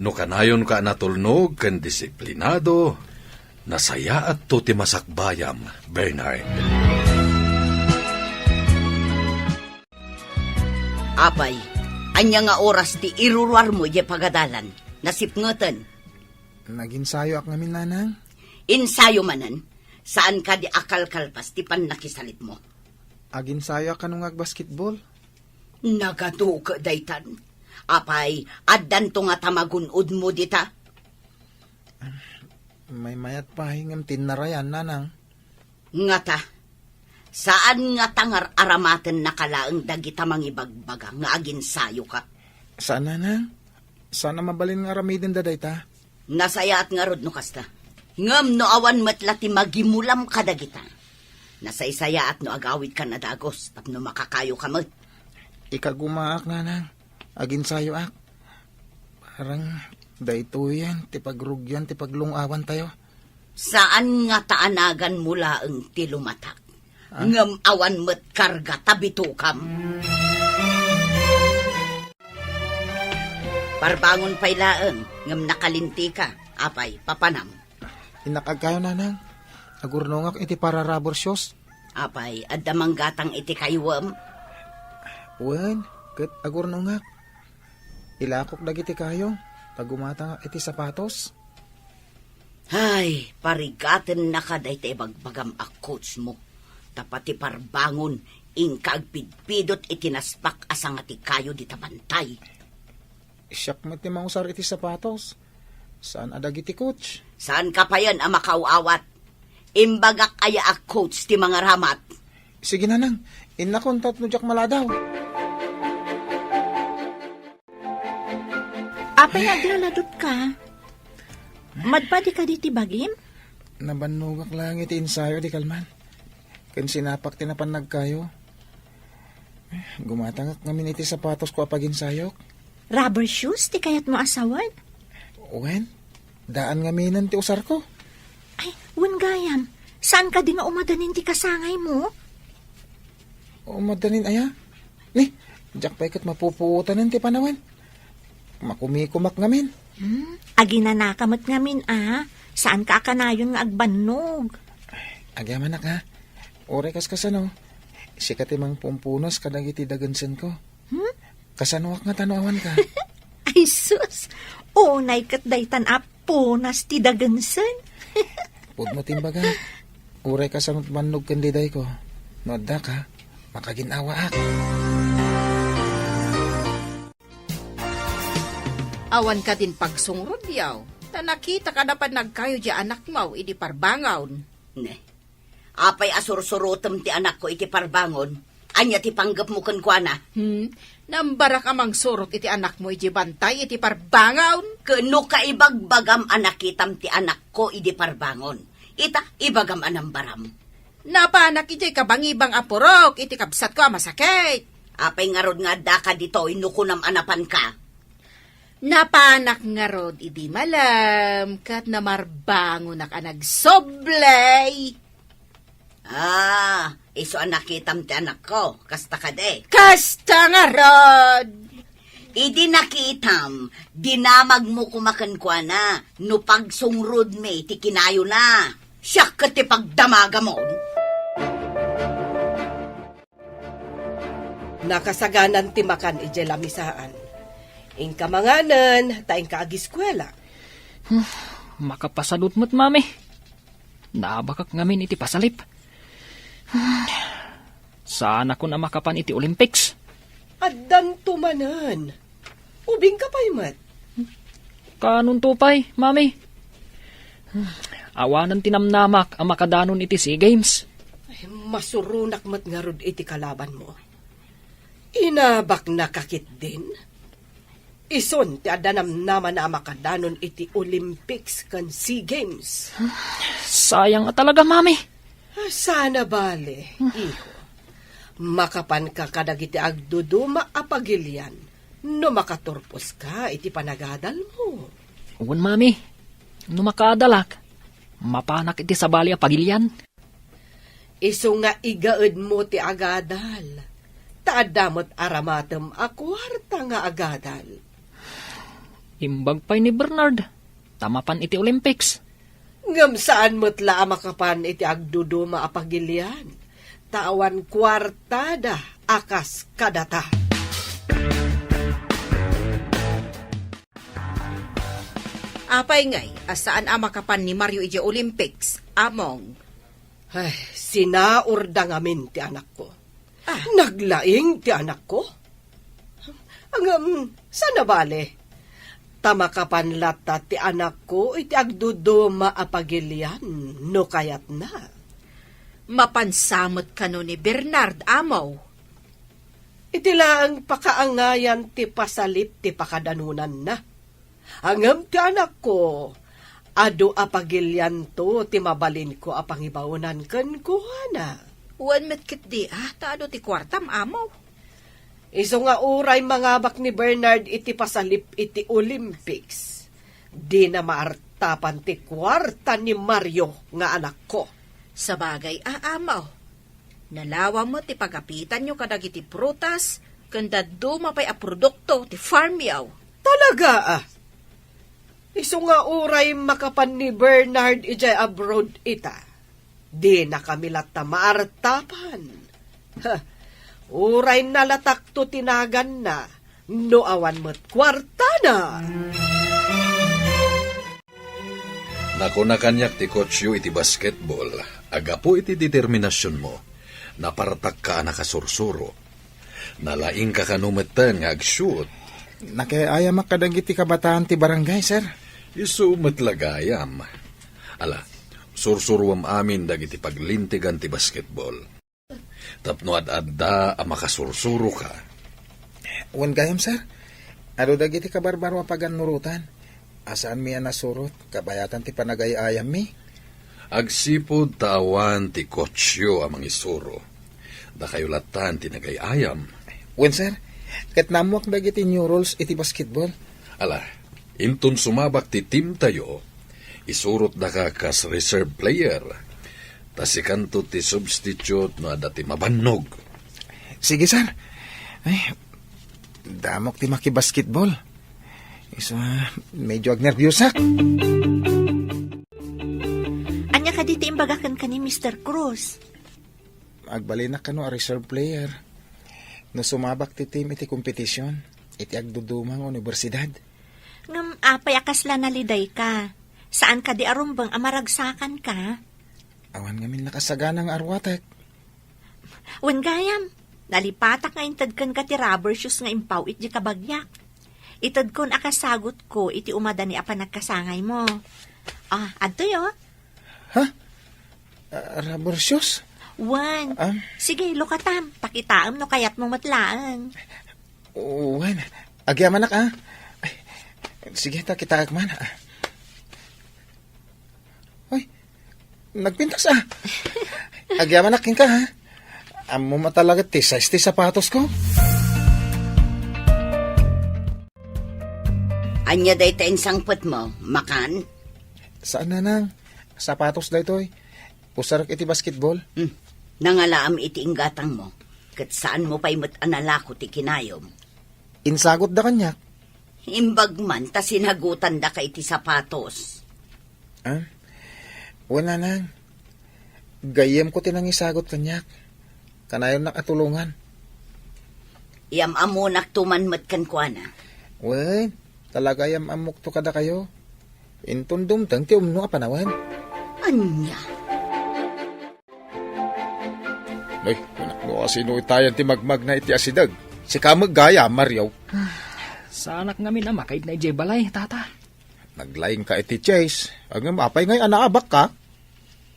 Speaker 1: No kanayon ka natulnog kan disiplinado, nasaya at to ti masakbayam, Bernard.
Speaker 3: Apay, anya nga oras ti iruruar mo di pagadalan. Nasipngoten.
Speaker 4: Naginsayo ak ngamin, nanang.
Speaker 3: Insayo manan. Saan ka di akal kalpas ti pan nakisalit mo?
Speaker 4: Aginsayo ak kanong ag-basketball.
Speaker 3: Nagado ka daytan. Apay, addan to nga tamagunod mo dita.
Speaker 4: May mayat pa hingam tinarayan, nanang.
Speaker 3: Nga ta, saan nga tangar aramaten nakalaang dagita mangibagbaga nga aginsayo ka?
Speaker 4: Saan, nanang? Sana mabalin nga ramidin daday ta.
Speaker 3: Nasaya at nga rod no kasta. Ngam no awan matlati magimulam ka dagita. Nasaysaya at no agawid ka na dagos tapno makakayo ka mo.
Speaker 4: Ikagumaak, nanang. Aginsayo ak. Parang dayto yan, tipagrugyan, tipaglungawan tayo.
Speaker 3: Saan nga taanagan mula ang tilumatak? Ngam awan met karga tabitukam. Parbangon pay laeng, ngam nakalinti ka, apay, papanam.
Speaker 4: Inakag kayo, nanang. Agurnongak iti para rubber shoes.
Speaker 3: Apay, addamang gatang iti kaywam.
Speaker 4: Wen, ket agurnongak. Ilakok dagiti kayo. Tagumata iti sapatos.
Speaker 3: Ay, parigaten na ka dahi tayo bagbagam a coach mo. Tapati parbangon, ingkaagpidpidot itinaspak asang ati kayo di tabantay.
Speaker 4: Siyak mo ti mausar iti sapatos. Saan adag iti coach?
Speaker 3: Saan ka pa yan ang makaawat? Imbagak aya a coach ti mga ramat.
Speaker 4: Sige, nanang. Inakontat no jak maladaw.
Speaker 5: Apay naglaladot ka. Madpadi ka di tibagim?
Speaker 4: Nabanugak lang iti ensayo di kalman. Kan sinapak tinapan nagkayo. Gumatangak ngamin iti sapatos ko apag ensayok.
Speaker 5: Rubber shoes ti kayat mo asawan?
Speaker 4: Wen, daan ngaminan ti usar ko.
Speaker 5: Ay, wen gayam. Saan ka di nga umadanin ti kasangay mo?
Speaker 4: O madanin aya? Ni, Jak pa ikat mapupuutan ti panawan. Makumikumak ngamin.
Speaker 5: Agi na nakamat ngamin saan ka kanayon nga agbannog?
Speaker 4: Agyaman ka. Ore kas kasano. Sikat imang pumpunos kadagiti dagansen ko. Kasanuak nga tanawan ka.
Speaker 5: Ay sus, unay kat daytan apunas ti dagansen.
Speaker 4: Pud mo timbaga. Ore kasanot mannog kandiday ko. Noda ka, makaginawa ak.
Speaker 7: Awan ka din pagsungrod yaw. Ta nakita ka dapat nagkayo di anak mo, idi parbangawn.
Speaker 3: Ne. Apay asursurutem ti anak ko iti parbangon. Anya ti panggap mo kan kwa na.
Speaker 7: Nambarak amang surot iti anak mo, idi bantay, iti parbangawn.
Speaker 3: Kano ka ibagbagam anak itam ti anak ko iti parbangon. Ita ibagam anambaram.
Speaker 7: Napanak iti kabangibang apurok, iti kabsat ko masakit.
Speaker 3: Apay nga rod nga daka dito inukunam anapan ka.
Speaker 7: Napanak nga rod, idi malam, kat namarbango na ka nagsoblay.
Speaker 3: Iso anak itam ti anak ko, kasta ka de.
Speaker 7: Kasta nga rod!
Speaker 3: Idi nakitam, dinamag mo kumakan kwa na, no pagsungrod me, ti kinayo na. Siyak ka ti pagdamaga mo.
Speaker 6: Nakasaganan ti makan ije lamisaan. Ing kamanganan, taing kaagiskwela.
Speaker 2: Makapasalot mo't, mami. Nabakak ngamin iti pasalip. Saan ako na makapan iti Olympics?
Speaker 6: Addan tumanan. Ubing ka pa'y mat.
Speaker 2: Kanun tupay, mami. Awanan tinamnamak ang makadanon iti SEA Games.
Speaker 6: Ay, masurunak mat nga rod iti kalaban mo. Inabak na kakit din. Ison ti adanam naman na makadanon iti Olympics kan SEA Games.
Speaker 2: Sayang nga talaga, mami.
Speaker 6: Sana bale, iho. Makapan ka kadagiti agduduma apagilyan no makaturpos ka iti panagadal mo.
Speaker 2: Uwan, mami. No makadalak, mapanak iti sabali a pagilyan.
Speaker 6: Iso nga igaed mo ti agadal. Taadamot aramatem a kwarta nga agadal.
Speaker 2: Imbag pa'y ni Bernard. Tamapan iti Olympics.
Speaker 6: Ngam saan mo't la makapan iti agduduma apagilyan. Tawan kwartada akas kadata.
Speaker 7: Apay ngay, asaan amakapan ni Mario ije Olympics, among.
Speaker 6: Ay, sinaurda ngamin ti anak ko. Naglaing ti anak ko? Hanggang, sana bale? Tamakapan lata ti anak ko, iti agduduma apagilyan, no kayat na.
Speaker 7: Mapansamot ka no ni Bernard, amaw.
Speaker 6: Iti lang pakaangayan ti pasalip ti pakadanunan na. Hanggang ti anak ko, ado apagilyan to ti mabalin ko apangibaunan kan kuhana.
Speaker 7: Uwan metkit di taado ti kwartam, amaw.
Speaker 6: Iso nga uray mangabak ni Bernard iti pasalip iti Olympics. Di na maartapan ti kwarta ni Mario nga anak ko.
Speaker 7: Sa bagay, amaw. Nalawa mo ti pagapitan nyo kadag iti prutas, kanda dumapay a produkto ti farm yaw.
Speaker 6: Talaga Iso nga uray makapan ni Bernard ijay abroad ita. Di na kami lata maartapan. Uray nalatak to tinagan na, no awan mo't kwarta na.
Speaker 1: Nako na kanyak ti coach yu iti basketball, agapo iti determinasyon mo, napartak ka nakasursuro. Nalaing ka kanumeten nga ag-shoot.
Speaker 4: Nakiayam makadagiti kabataan ti barangay, sir.
Speaker 1: Isu matlagayam. Ala, sursuruam amin dagiti paglintigan ti basketball. Tapno ad-adda ang makasursuro ka.
Speaker 4: Wan gayam, sir. Ado dagiti kabarbaro paganurutan. Asaan mi nasurot, kabayatan ti panagayayam mi.
Speaker 1: Agsipod tawan ti kotsyo amang isuro. Da kayo latan ti nagayayam.
Speaker 4: Wan, sir. Kat namuak dagiti new rules iti basketball.
Speaker 1: Ala, inton sumabak ti team tayo, isurot da ka kas reserve player. Tasikanto ti substitute no adati mabannog.
Speaker 4: Sige, sir. Ay, Damok ti makibasketball. Isa, medyo agnervyusak.
Speaker 5: Anya ka diti imbagakan ka ni Mr. Cruz.
Speaker 4: Agbalinak ka no, a reserve player. No sumabak ti team iti kompetisyon, iti agdudumang universidad.
Speaker 5: Ngam apay akasla naliday ka. Saan ka di arumbang amaragsakan ka?
Speaker 4: Awan ngamin nakasaganang arwatek.
Speaker 5: Wen gayam, nalipatak nga intad kan ka ti rubber shoes nga impaw iti kabagyak. Itad kon akasagot ko iti umada ni apa nagkasangay mo. Adto yo.
Speaker 4: Rubber shoes?
Speaker 5: Wan.
Speaker 4: Ah?
Speaker 5: Sige, lukatam. Pakitaam no kayat mo matlaan.
Speaker 4: Wan, agyamanak ah. Ay, sige, takitaak man ah. Uy, nagpintas ah. Agyamanak ka ha. Amo matalaga ti size ti sapatos ko.
Speaker 3: Anya day tayo sangpot mo, makan?
Speaker 4: Saan na nang? Sapatos da ito eh. Pusarak iti basketball.
Speaker 3: Nangalaam iti inggatang mo. Kat saan mo pa'y anala ko ti kinayom.
Speaker 4: Insagot da kanyak.
Speaker 3: Imbag man, ta sinagutan da ka iti sapatos.
Speaker 4: Ah? Wala nang. Gayem ko tinang isagot kanyak. Kanayon nakatulungan.
Speaker 3: Iyam amunak tumanmat kan kwa na.
Speaker 4: Wen, talaga yam amok to kada kayo. Intundum tang ti umno a panawan.
Speaker 3: Anya?
Speaker 4: Ay, anak mo asino itayan ti magmag na iti asidag. Si kamag gaya, Maryaw.
Speaker 2: Sa anak ngamin na makaid na ijay balay, tata.
Speaker 4: Naglaing ka iti Chase. Ang mapay ngay anaabak ka.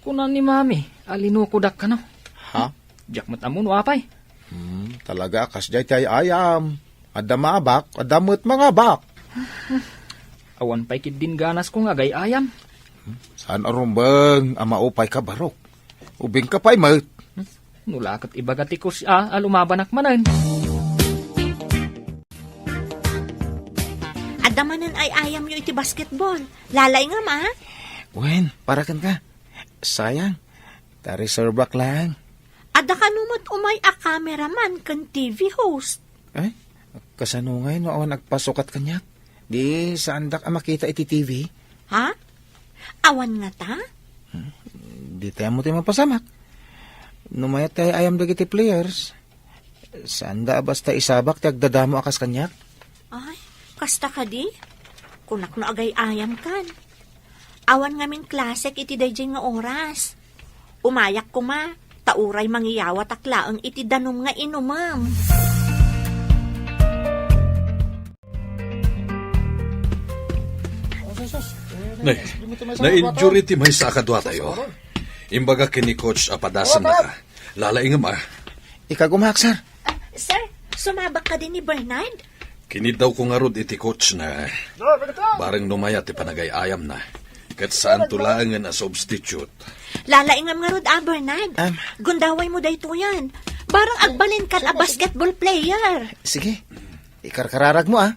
Speaker 2: Kunan ni mami, alinukudak ka no.
Speaker 4: Ha?
Speaker 2: Diyak matamun wapay.
Speaker 4: Talaga kas jay tay ayam. Ada maabak, ada mo't mga bak.
Speaker 2: Awan pa'y kid din ganas ko nga gay ayam.
Speaker 4: Saan arumbang amaupay ka barok? Ubing ka pa'y mat.
Speaker 2: Nulakat ibagati ko siya, alumabanak manan.
Speaker 5: Adamanan ay ayam yo iti basketball. Lalay nga ma.
Speaker 4: Wen, parakan ka. Sayang. Tareservak lang.
Speaker 5: Ada ka numot umay a cameraman kan TV host.
Speaker 4: Ay, kasanungay no awan nagpasukat kanyak. Di saan dak makita iti TV?
Speaker 5: Ha? Awan nga ta?
Speaker 4: Di tayo mo tayo mapasamak. Numayat tayo ayam dagiti players. Saan da basta isabak ti agdadamo akas kanyak?
Speaker 5: Ay, kasta ka di? Kunak no agay ayam kan. Awan ngamin klasek iti dayjay nga oras. Umayak ko ma, tauray mangiyawa taklaang iti danom nga inumam.
Speaker 1: Na-injury ti may sa kadwa tayo. Imbaga kini coach apadasan na ka. Lalaing ma.
Speaker 4: Ikagumahak, sir.
Speaker 5: Sir, sumabak ka din ni Bernard?
Speaker 1: Kini daw ko nga rod iti coach na bareng numaya ti panagay-ayam na. Kat saan tulaangan na substitute.
Speaker 5: Lalaingam nga rod Bernard. Gundaway mo dayto yan. Barang agbalin kan a basketball player.
Speaker 4: Sige. Ikarkararag mo, ah.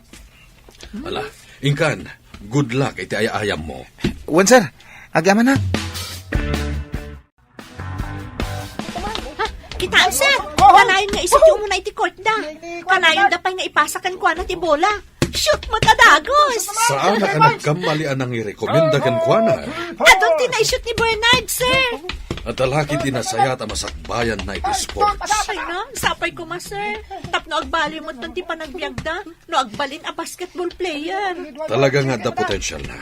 Speaker 1: Ala, ingkan, good luck iti ayam mo.
Speaker 4: Wan, sir. Agaman na.
Speaker 5: Kitaan, sir. Kanayon nga isip yung muna iti court da. Kanayon da pa'y nga ipasakan kwa na ti bola. Shoot mo tadagos.
Speaker 1: Saan na ka nagkamalian ang irekomenda kan kwa na?
Speaker 5: Adong tinay-shoot ni Bernard, sir.
Speaker 1: At alaki tinasayat ang masakbayan na iti sports.
Speaker 5: Sapay ko ma, sir. Tap no agbali mo ti panagbiag da. No agbalin a basketball player.
Speaker 1: Talaga nga da potential na.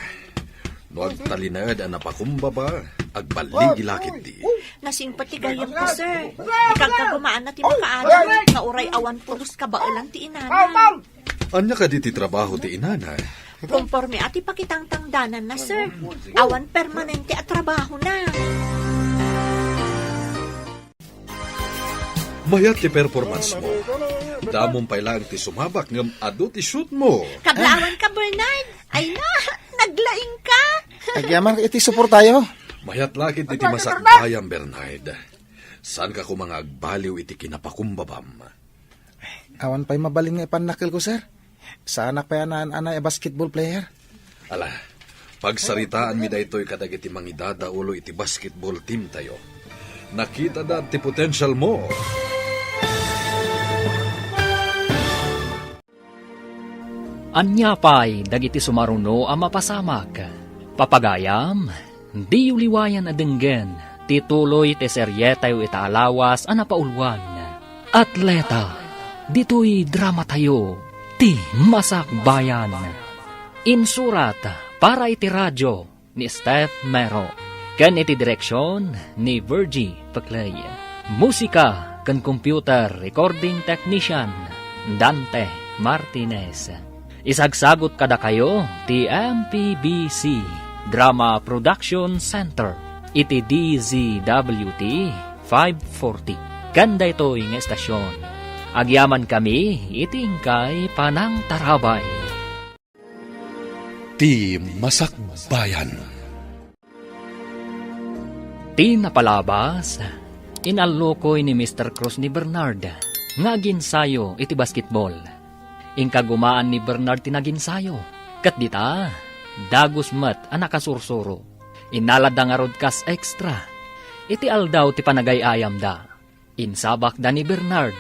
Speaker 1: No agtalinaad ang napakumbaba, agbaling ilakit di.
Speaker 5: Nasimpatigayam ko, sir. Ikang kagumaan na ti makaalam. Nga uray awan pulos kabailan ti inana.
Speaker 1: Anya ka di ti trabaho ti inana?
Speaker 5: Konforme ati pakitang tangdanan na, sir. Awan permanente at trabaho na.
Speaker 1: Mayat ti performance mo. Damong pailang ti sumabak ngam ado ti shoot mo.
Speaker 5: Kablaawan ka, Bernard. Ay na, naglaing ka.
Speaker 4: Agyaman iti support tayo.
Speaker 1: Mayat lakit iti masakbayan, Bernard. Saan ka ko mga agbaliw iti kinapakumbabam?
Speaker 4: Awan pa'y mabaling nga ipanakil ko, sir. Saan pa yan anay basketball player?
Speaker 1: Ala, pagsaritaan mi daytoy kadag iti mangidada ulo iti basketball team tayo. Nakita da ti potential mo.
Speaker 2: Anyapay dagiti sumaruno a mapasamak. Papagayam, di uliwayan adenggen, tituloy te serye tayo itaalawas a napaulwan. Atleta, dito'y drama tayo, ti masakbayan. Insurat para iti radyo ni Steph Mero. Ken iti direksyon ni Virgie Paclay. Musika ken computer recording technician Dante Martinez. Isagsagot kada kayo ti MPBC Drama Production Center iti DZWT 540. Kanda ito'y nga estasyon. Agyaman kami iti ingkay Panang Tarabay.
Speaker 1: Ti Masakbayan.
Speaker 2: Ti napalabas, inalukoy ni Mr. Cruz ni Bernard nga ginsayo iti basketball. Ingkagumaan ni Bernard tinaginsayo. Kat dita, dagus mat ang nakasursuro. Inalad nga rod kas extra. Iti aldaw ti panagayayam da. Insabak da ni Bernard.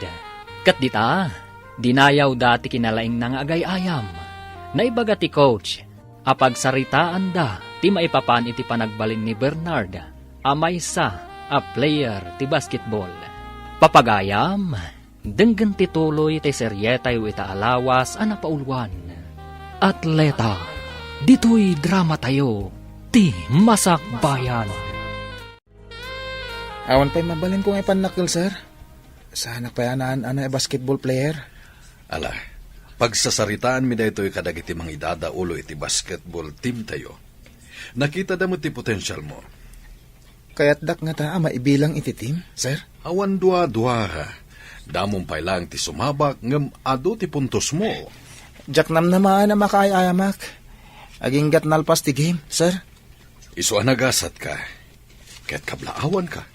Speaker 2: Kat dita, dinayaw da ti kinalaing nang agayayam. Naibaga ti coach, apagsaritaan da ti maipapan iti panagbalin ni Bernard. Amay sa a player ti basketball. Papagayam, denggan tituloy ti serye tayo itaalawas a napaulwan. Atleta, dito'y drama tayo, ti masakbayan.
Speaker 4: Awan pa'y mabalin ko nga panakil, sir. Sana payanaan ana basketball player.
Speaker 1: Ala, pagsasaritaan mi da ito'y kadagiti mang idadaulo iti basketball team tayo. Nakita da mo ti potential mo.
Speaker 4: Kaya't dak nga ta maibilang iti team, sir.
Speaker 1: Awan dua-dua ha. Damong pa lang ti sumabak ngem ado ti puntos mo.
Speaker 4: Jak nam naman na makaayamak. Aging gat nalpas ti game, sir.
Speaker 1: Isu anagasat ka. Kaya't kablaawan ka.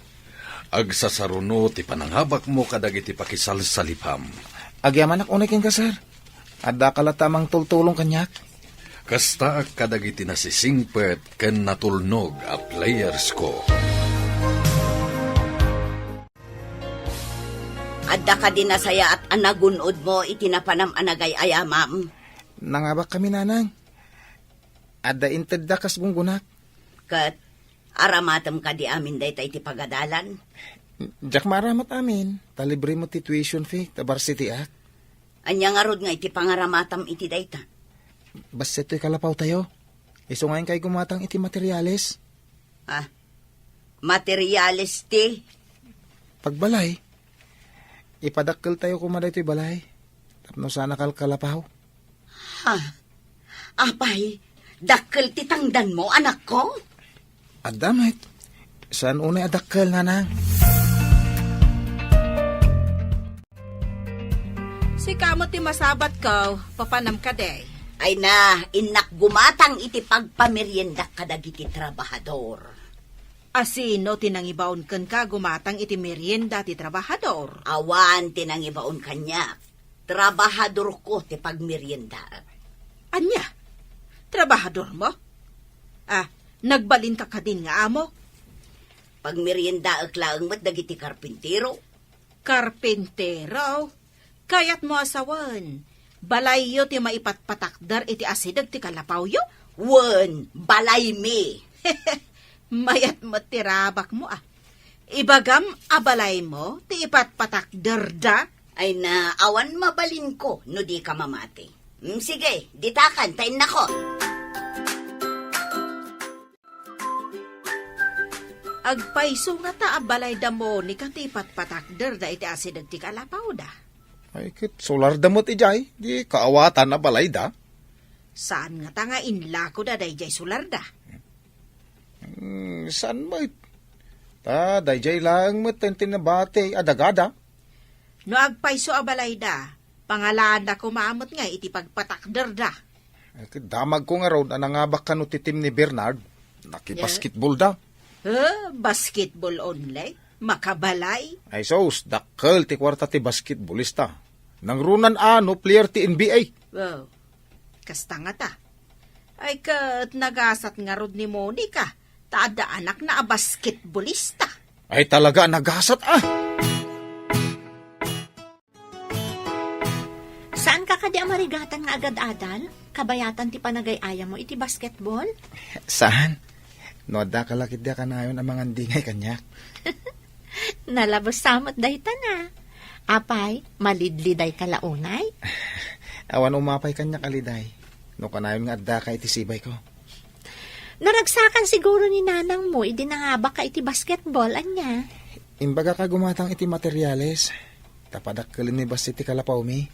Speaker 1: Agsasaruno ti pananghabak mo kadagiti pakisalsalipam.
Speaker 4: Agyaman ak unakin ka, sir. Adda kalatamang tultulong kanyak.
Speaker 1: Kasta kadagiti nasisingpet ken natulnog a players ko.
Speaker 3: Adda ka din nasaya at anagunod mo itinapanam anagay ayamam.
Speaker 4: Nangabak kami, nanang. Adda inted da kas gunggunak.
Speaker 3: Kat aramatam ka di amin day tayo iti pagadalan.
Speaker 4: Jak maramat amin. Talibre mo ti tuition fee, ta varsity ak.
Speaker 3: Anya nga rod nga iti pangaramatam iti dayta.
Speaker 4: Basta ito'y kalapaw tayo. Iso ngayon kay gumatang iti materyales.
Speaker 3: Ah, materyales ti.
Speaker 4: Pagbalay, ipadakkel tayo kumaday ito'y balay. Tapno sana kalapaw.
Speaker 3: Ha? Apay, dakkel ti tangdan mo, anak ko?
Speaker 4: Adamit, saan unay adakkel, nanang?
Speaker 7: Si kamo ti masabat ko, papanam ka day.
Speaker 3: Ay na, inak gumatang iti pagpamerienda kadagiti trabahador.
Speaker 7: Asino tinangibaon ken ka gumatang iti merienda ti trabahador.
Speaker 3: Awan tinangibaon kanya. Trabahador ko ti pagmerienda.
Speaker 7: Anya? Trabahador mo? Ah, nagbalin ka kadin nga amo?
Speaker 3: Pagmerienda aklaang mat dagiti karpintero.
Speaker 7: Karpintero? Kayat mo asawan. Balay yo ti maipatpatakdar iti asidag ti kalapaw yo?
Speaker 3: Wen, balay me.
Speaker 7: Mayat mo tirabak mo ah. Ibagam abalay mo ti ipatpatakdar da?
Speaker 3: Ay na, awan mabalin ko no di ka mamati. Sige, ditakan, tayin na ko.
Speaker 7: Agpaiso nga ta abalay da mo ni kang ti ipatpatakdar da iti asidag ti kalapaw da.
Speaker 4: Ay, kit solar damot ijay. Di kaawatan na balay da.
Speaker 7: Saan nga ta nga inlako da dayjay sular da?
Speaker 4: Saan mo ta, dayjay lang mo tinabate adagada.
Speaker 7: No agpaiso abalay da, pangalaan da kumamot nga iti pagpatakder da.
Speaker 4: Ay, kit damag ko nga raw na nangabak ka no titim ni Bernard. Nakibasketball da.
Speaker 7: Basketball only? Makabalay?
Speaker 4: Ay sos, dakkel ti kwarta ti basketballista. Nang runan ano, player ti NBA.
Speaker 7: Wow, kasta nga ta. Ay kat nagasat nga rod ni Monica, taada anak na a basketballista.
Speaker 4: Ay talaga nagasat ah.
Speaker 5: Saan ka di amarigatan nga agad-adal? Kabayatan ti panagay-aya mo iti basketball?
Speaker 4: Saan? No, da kalakit da ka na yun ang mga dingay kanyak.
Speaker 5: Nalabas samot dahi na. Apay, malidliday kalaunay?
Speaker 4: Awan umapay kanyak aliday. No, kanayon nga da ka iti sibay ko.
Speaker 5: Naragsakan siguro ni nanang mo, idinangaba ka iti basketball, anya.
Speaker 4: Imbaga ka gumatang iti materyales. Tapadakkelin ni bas iti kalapaw mi.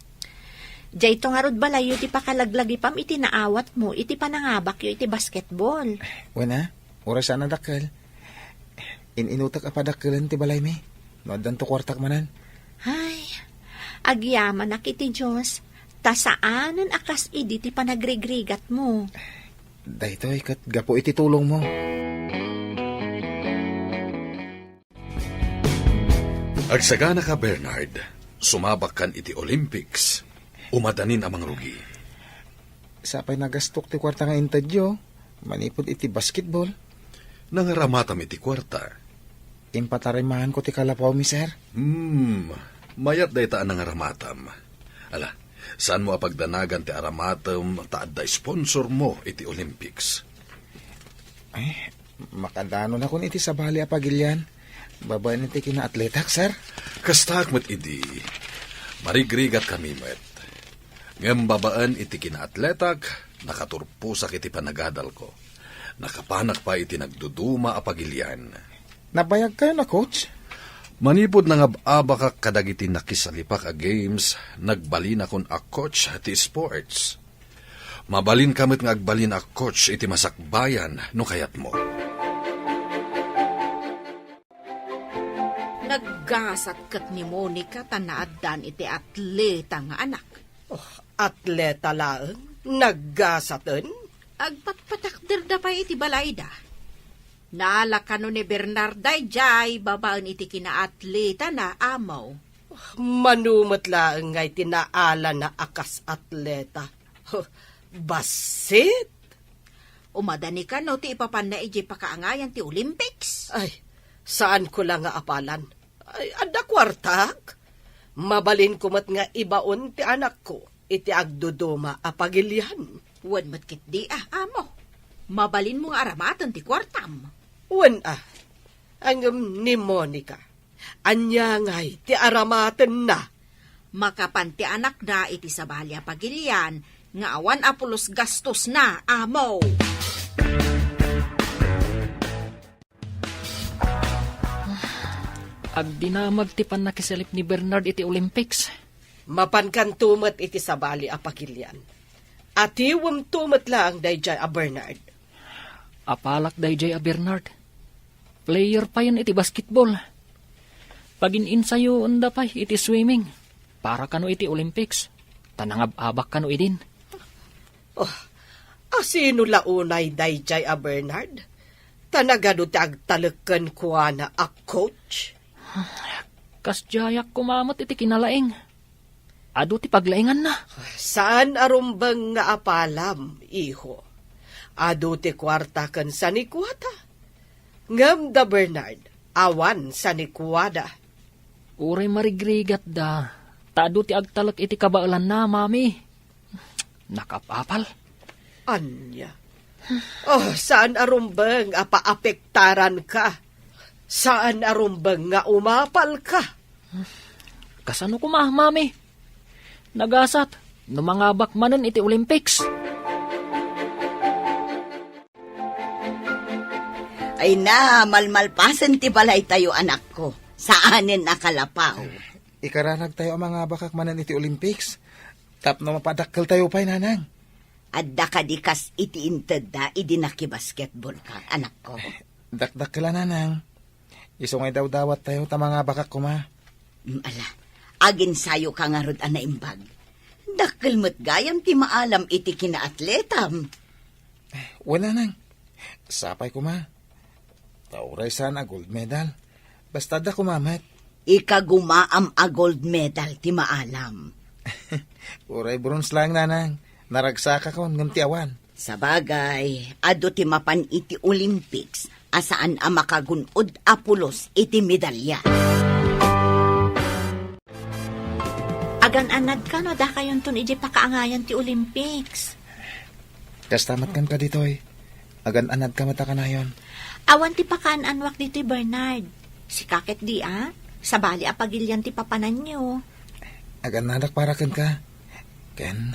Speaker 5: Diyay to nga rod balayo ti pakalaglagi pam iti naawat mo, iti panangabak yo iti basketball.
Speaker 4: Wena, oras sana dakkel. Inutak apadakkelin ti balay mi. No, dan to kwartak manan.
Speaker 5: Ay, agyaman ak iti Diyos, tasaanan akas idi ti panagrigrigat mo.
Speaker 4: Daytoy kat gapo iti tulong mo.
Speaker 1: Agsagana ka, Bernard. Sumabak kan iti Olympics. Umadanin amang rugi.
Speaker 4: Sapay nagastok ti kwarta nga intadyo. Manipod iti basketball.
Speaker 1: Nangaramatam iti kwarta.
Speaker 4: Impatarimahan ko ti kalapaw mi, sir.
Speaker 1: Mayat day taan nangaramatam. Ala, saan mo apagdanagan ti aramatam taad da sponsor mo iti Olympics?
Speaker 4: Ay, makadano na kun iti sabali apagilyan. Babayan iti kina-atletak, sir.
Speaker 1: Kastak met idi. Marigrigat kami met. Ngem babaan iti kina-atletak, nakaturpusak iti panagadal ko. Nakapanak pa iti nagduduma apagilyan.
Speaker 4: Nabayag kayo na, coach?
Speaker 1: Manipod na nga abaka kadagiti nakisalipak a games, nagbalin akon a coach ti sports. Mabalin kamit nga agbalin a coach iti masakbayan no kayat mo.
Speaker 7: Naggasat kat ni Monica tanaadan iti atleta nga anak.
Speaker 6: Atleta laeng, naggasatan.
Speaker 7: Agpatpatakder da pa iti balayda. Naalakano ni Bernarday jay babaan iti kinaatleta na amaw.
Speaker 6: Manumot laeng ngay tinaala na akas atleta. Basit?
Speaker 7: Umadani ka no ti ipapan na iti pakaangayan ti Olympics.
Speaker 6: Ay, saan ko lang nga apalan? Ay, ada kwartak. Mabalin kumat nga ibaon ti anak ko. Iti agduduma apagilyan.
Speaker 7: Wan matkit di amo. Mabalin mo nga aramatan ti kwartam.
Speaker 6: Wan ang ni Monica. Anya ngay ti aramaten na.
Speaker 7: Makapan ti anak na iti sabalya pagilyan nga awan apulos gastos na amo.
Speaker 2: Agdinamag ti panakisalip ni Bernard iti Olympics.
Speaker 6: Mapankan tumat iti sabali apagilyan. Atiwam tumat lang dayjay a Bernard.
Speaker 2: Apalak dayjay a Bernard. Player pa yan iti basketball. Pagin-insayo unda pa iti swimming. Para kano iti Olympics. Tanangab-abak kano idin.
Speaker 6: Asino launay dayjay a Bernard? Tanagado ti agtaleken kuha na a coach?
Speaker 2: Kasjayak kumamot iti kinalaing. Ado ti paglaingan na.
Speaker 6: Saan arumbang nga apalam, iho? Ado ti kwarta kan sa nikwata. Ngam da Bernard, awan sa nikwada.
Speaker 2: Uray marigrigat da. Taado ti agtalak iti kabaalan na, mami. Nakapapal.
Speaker 6: Anya? Saan arumbang apaapektaran ka? Saan arumbang nga umapal ka?
Speaker 2: Kasano kuma, mami? Nagasat, numangabak manen iti Olympics.
Speaker 3: Ay na, malmalpasan ti balay tayo anak ko. Saanin nakalapaw.
Speaker 4: Ikaranag tayo ang mga bakak manan iti Olympics. Tap na mapadakkel tayo pa'y nanang.
Speaker 3: Adda ka di kas iti inted da, idinaki-basketball ka, anak ko.
Speaker 4: Dakdakkela nanang. Isungay daw dawat tayo ta mga bakak kuma.
Speaker 3: Ala, agin sayo ka nga rod anaimbag. Dakkel mo't gayam ti maalam iti kinaatletam.
Speaker 4: Wala nang. Sapay kuma. Tauray sana gold medal. Basta da kumamat.
Speaker 3: Ikagumaam a gold medal ti maalam.
Speaker 4: Uray bronze lang nanang. Naragsaka kon ngam ti awan.
Speaker 3: Sabagay, ado ti mapan iti Olympics, asaan a makagunod apulos iti medalya.
Speaker 5: Agan-anad ka no, da kayon tun ije pakaangayan ti Olympics.
Speaker 4: Kastamat kan ka dito eh. Agan-anad ka mata ka na yon.
Speaker 5: Awan ti pakaananwak dito Bernard. Si kakit di sa bali apagilyan ti papanan nyo.
Speaker 4: Agan-anak para kan ka. Ken,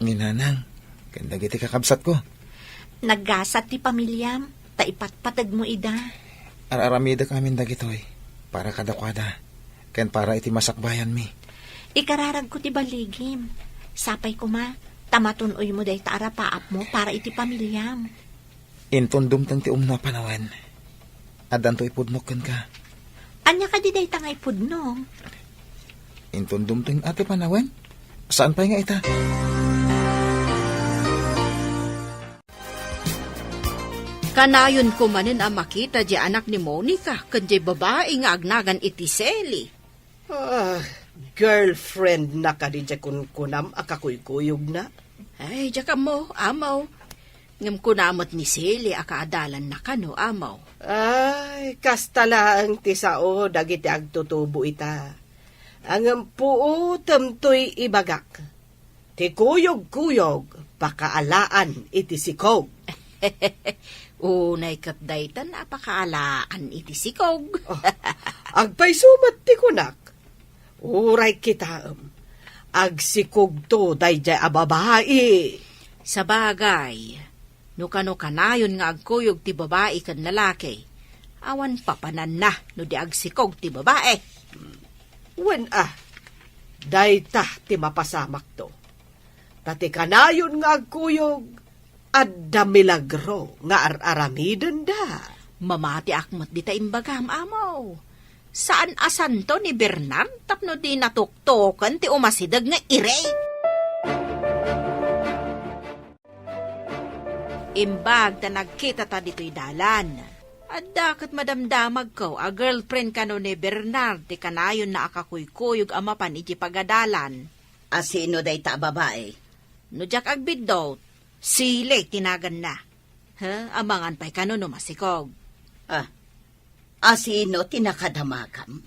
Speaker 4: ninanang, ken dagiti kakabsat ko.
Speaker 5: Naggasat ti pamilyam, taipatpatag mo ida.
Speaker 4: Araramida kami dagito eh. Para kadakwada. Ken para iti masakbayan mi.
Speaker 5: Ikararag ko ti baligim. Sapay ko ma, tamatunoy mo day taarapaap mo para iti pamilyam.
Speaker 4: Intundum tang ti umna panawan. Adan to ipudnok kan ka.
Speaker 5: Anya ka di day tangay pudnong.
Speaker 4: Intundum tang ate panawan? Saan pa nga ita?
Speaker 7: Kanayon ko manin ang makita di anak ni Monica, kanjay babae nga agnagan iti Seli.
Speaker 6: Girlfriend na ka di kunam akakuykuyog na.
Speaker 7: Ay, diya ka mo, amaw. Ngam kunamot ni Seli, akaadalan na ka no, amaw.
Speaker 6: Ay, kastala ang tisao dagiti agtutubo ita. Ang puo tamtoy ibagak. Ti kuyog-kuyog, pakaalaan iti sikog.
Speaker 7: Unay kapdaytan, apakaalaan iti sikog.
Speaker 6: Agpaysumat ti kunak. Uray kita agsikog to dayjay ababae.
Speaker 7: Sa bagay, no kanayon nga agkuyog ti babae kan lalaki, awan papanan na no di agsikog ti babae.
Speaker 6: Wen dayta ti mapasamak to. Tati kanayon nga agkuyog, adda milagro nga aramidan da.
Speaker 7: Mamati akmat di ta imbagam, amaw. Saan asan to ni Bernard tapno di natuktokan ti umasidag nga irey? Imbag ta nagkita ta dito'y dalan. At dakat madamdamag ko, a girlfriend ka no ni Bernard, ti kanayon na akakuykuyog amapan iti pagadalan.
Speaker 3: Asino day ta babae?
Speaker 7: No jak agbidot, sile tinagan na. Amangan pa'y kano no masikog.
Speaker 3: Asino tinakadamakam?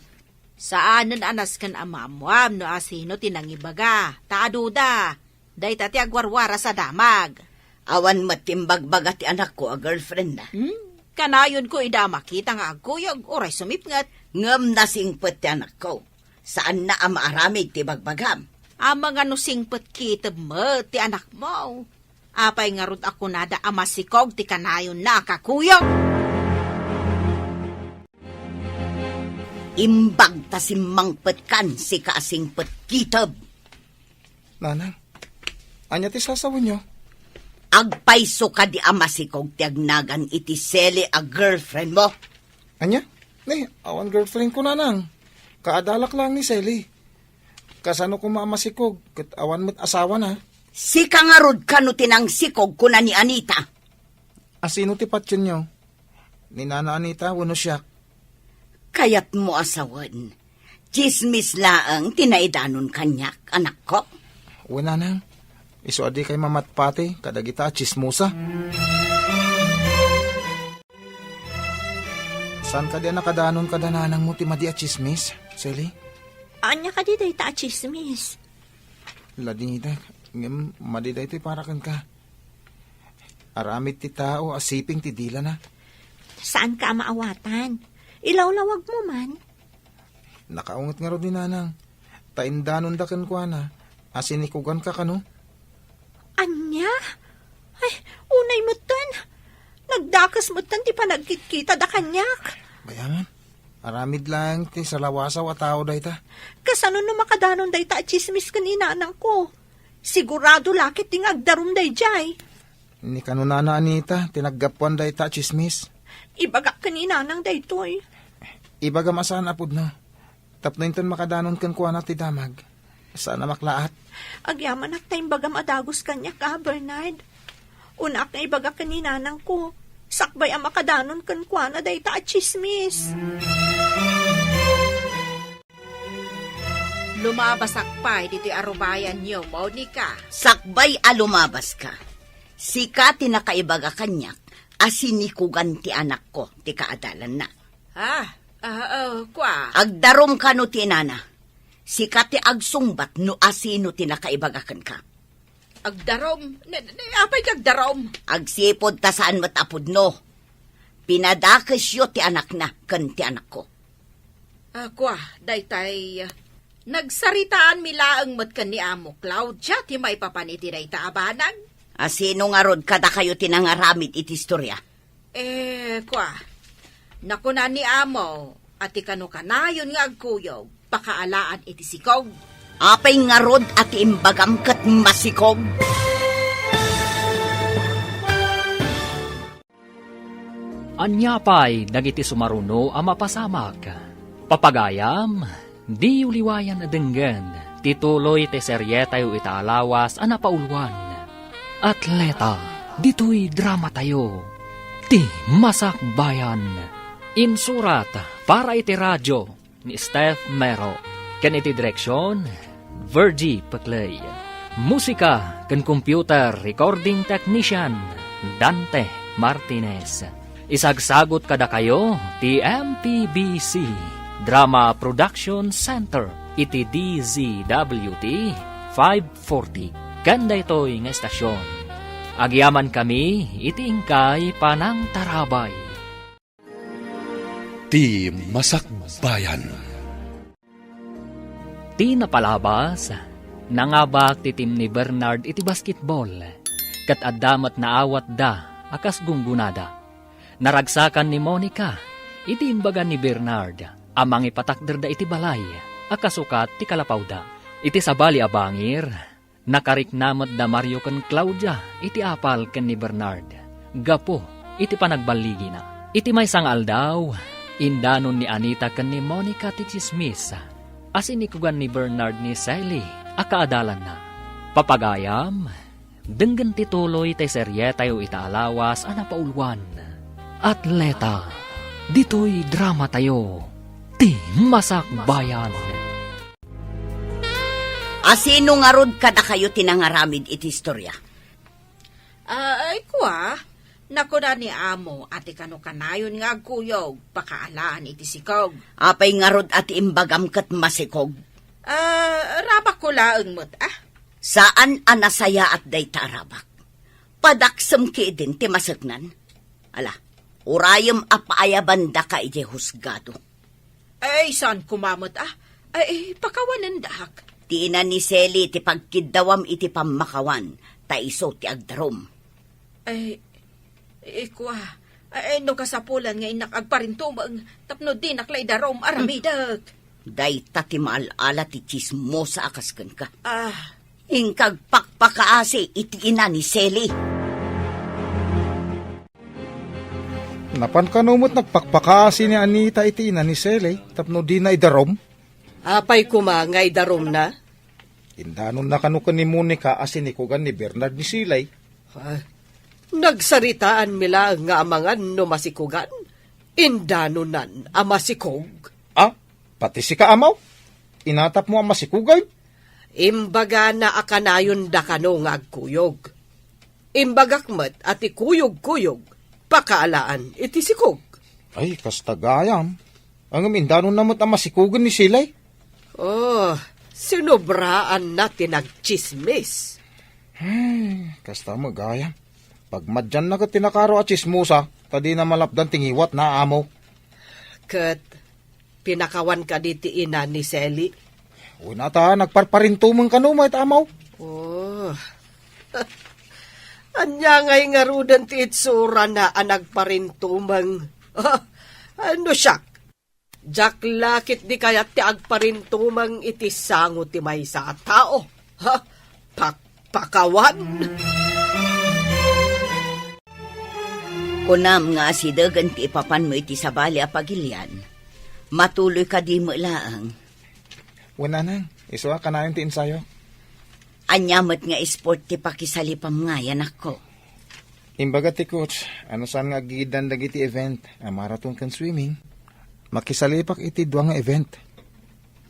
Speaker 7: Saanan anas kan amamwam no asino tinangibaga, taaduda, day tati agwarwara sa damag.
Speaker 3: Awan matimbagbaga ti anak ko a girlfriend na.
Speaker 7: Kanayon ko ida makita nga agkuyog, oray sumipngat.
Speaker 3: Ngam nasingpet ti anak ko. Saan na amaaramig ti bagbagam?
Speaker 7: Ama nga no singpet kitab mo ti anak mo. Apay nga rod ako nada amasikog ti kanayon na kakuyog.
Speaker 3: Imbag ta simangpet kan si kaasingpet kitab.
Speaker 4: Nanang, anya ti sasawon nyo?
Speaker 3: Agpaiso ka di amasikog ti agnagan iti Seli a girlfriend mo.
Speaker 4: Anya? Ne, awan girlfriend ko nanang. Kaadalak lang ni Sally. Kasano ko maamasikog, kat awan mo't asawa na.
Speaker 3: Si kangarod ka no tinangsikog kuna ni Anita.
Speaker 4: Asino ti patyon nyo? Ni Nana Anita, wano siya.
Speaker 3: Kayat mo asawan. Chismis laang tinaidanon kanyak, anak ko.
Speaker 4: Wala nang. Iso adi kay mamatpati, kadagita chismosa. San ka di nakadanon kadananang mo ti madi a chismis, Sally?
Speaker 5: Anya ka di day ta chismis.
Speaker 4: Ladingita, ngem madiday ti parakan ka. Aramid ti tao, asiping ti dila na.
Speaker 5: Saan ka maawatan? Ilawlawag mo man.
Speaker 4: Nakaungot nga ro ni nanang. Taindanon da kan kwa na. Asinikugan ka kano?
Speaker 5: Anya? Ay, unay mo tan. Nagdakas mo tan ti panagkitkita da kanyak.
Speaker 4: Bayaman, aramid lang ti salawasaw at tao day ta.
Speaker 5: Kasano no makadanon day ta chismis kanina anang ko. Sigurado lakit ting agdarum day jay.
Speaker 4: Ni kanunana Anita, tinaggapuan day ta chismis.
Speaker 5: Ibagak kanina nang day toy.
Speaker 4: Ibaga masan apod no. Tapno inton makadanon kan kuha na ti damag. Sana maklaat.
Speaker 5: Agyaman ak tayong bagam adagos kanya ka, Bernard. Una ak na ibagak kanina nang ko. Sakbay ang makadanon kan kwa na day ta chismis.
Speaker 7: Lumabasak pa, dito'y arubayan niyo, Monica.
Speaker 3: Sakbay alumabas ka. Sika tinakaibaga kanyak, asinikugan ti anak ko, ti kaadalan na.
Speaker 7: Kwa.
Speaker 3: Agdarom ka no ti nana. Sikat ti agsungbat no asino tinakaibagakan ka.
Speaker 7: Agdarom. Apay agdarom.
Speaker 3: Agsipod ta saan matapod no. Pinadakes yo ti anak na, kan ti anak ko.
Speaker 7: Ako daytay, nagsaritaan milaang matkan ni Amo Claudia, ti may papaniti dayta abanag.
Speaker 3: Asino nga rod kada kayo tinangaramid iti istorya?
Speaker 7: Nakuna ni Amo, ati kano kanayon nga agkuyog, pakaalaan iti sikog.
Speaker 3: Apay nga rod at imbagam kat masikog.
Speaker 2: Anyapay dagiti sumaruno a mapasamak. Papagayam, di uliwayan na denggan, tituloy te seryeta yu itaalawas a napaulwan. Atleta, dito'y drama tayo. Ti Masakbayan. Insurat para iti radyo ni Steph Mero. Ken iti direksyon, Virgie Paclay. Musika ken computer recording technician, Dante Martinez. Isagsagot kada kayo, ti MPBC Drama Production Center, iti DZWT 540. Kanda ito'y nga estasyon. Agyaman kami, iti ingkay panang tarabay.
Speaker 1: Ti Masakbayan.
Speaker 2: Ti napalabas, nangabak ti team ni Bernard iti basketball. Kat addamat na awat da, akas gunggunada. Naragsakan ni Monica, iti imbagan ni Bernard, amang ipatakder da iti balay, akasukat ti kalapawda. Iti sabali abangir, nakariknamat da Mario ken Claudia, iti apal ken ni Bernard. Gapo, iti panagbaligi na. Iti may sangal daw, indanon ni Anita ken ni Monica ti chismis, asin ikugan ni Bernard ni Sally, akaadalan na. Papagayam, denggan tituloy tay seryeta yu itaalawas a napaulwan. Atleta, dito'y drama tayo. Ti Masakbayan.
Speaker 3: Asino nga rod kada kayo tinangaramid iti istorya?
Speaker 7: Nakuna ni Amo, ati kano kanayon nga agkuyog, pakaalaan iti sikog.
Speaker 3: Apay nga rod at imbagam kat masikog.
Speaker 7: Rabak ko laang mo't,
Speaker 3: Saan anasaya at dayta arabak? Padaksam ki din ti masagnan. Ala, urayam apaayaban da ka iti husgado.
Speaker 7: Saan kumamot, pakawanan dahak.
Speaker 3: Ti ina ni Sally ti pagkidawam iti pamakawan, taiso ti agdarom.
Speaker 7: No kasapulan nga inak agparintumang, tapno di naklay darom aramidag.
Speaker 3: Dayta ti maalala ti chismosa akasken ka. Ingkag pakpakaasi iti ina ni Sally.
Speaker 4: Napan kanumot nagpakpakasi ni Anita iti ina ni Sally, tapno di na idarom.
Speaker 6: Apay kumangay darom na.
Speaker 4: Indanon na kanukan ni Monica asin ikugan ni Bernard ni Silay.
Speaker 6: Nagsaritaan mila nga amangan no masikugan. Indanonan a masikog.
Speaker 4: Pati si kaamaw. Inatap mo ang masikugay.
Speaker 6: Imbaga na akanayon da kano nga agkuyog. Imbagakmat at ikuyog-kuyog, pakaalaan iti sikog.
Speaker 4: Ay, kastagayam. Ang indanon namot ang masikugan ni Silay.
Speaker 6: Sinobraan na tinagchismis.
Speaker 4: Kasta magayam. Pag madyan na ka tinakaro at chismusa, tadi na malapdan tingiwat na amo.
Speaker 6: Kat, pinakawan ka diti ina ni Sally.
Speaker 4: Una ta, nagparparintumang kanumay amaw.
Speaker 6: Anya ngay nga rudan ti itsura na nagparintumang. Ano siya? Jak lakit di kaya ti agparintumang iti sango ti may sa tao. Pakawan.
Speaker 3: Kunam nga si dagan ti ipapan mo iti sabali a pagilian. Matuloy ka di mo laang.
Speaker 4: Wala nang, isuwa ka na yung ti ensayo.
Speaker 3: Anyamot nga sport ti pakisalipam nga yan ako.
Speaker 4: Imbaga ti coach, ano saan nga gidan dagiti event, marathon kan swimming. Makisalipak iti dua nga event.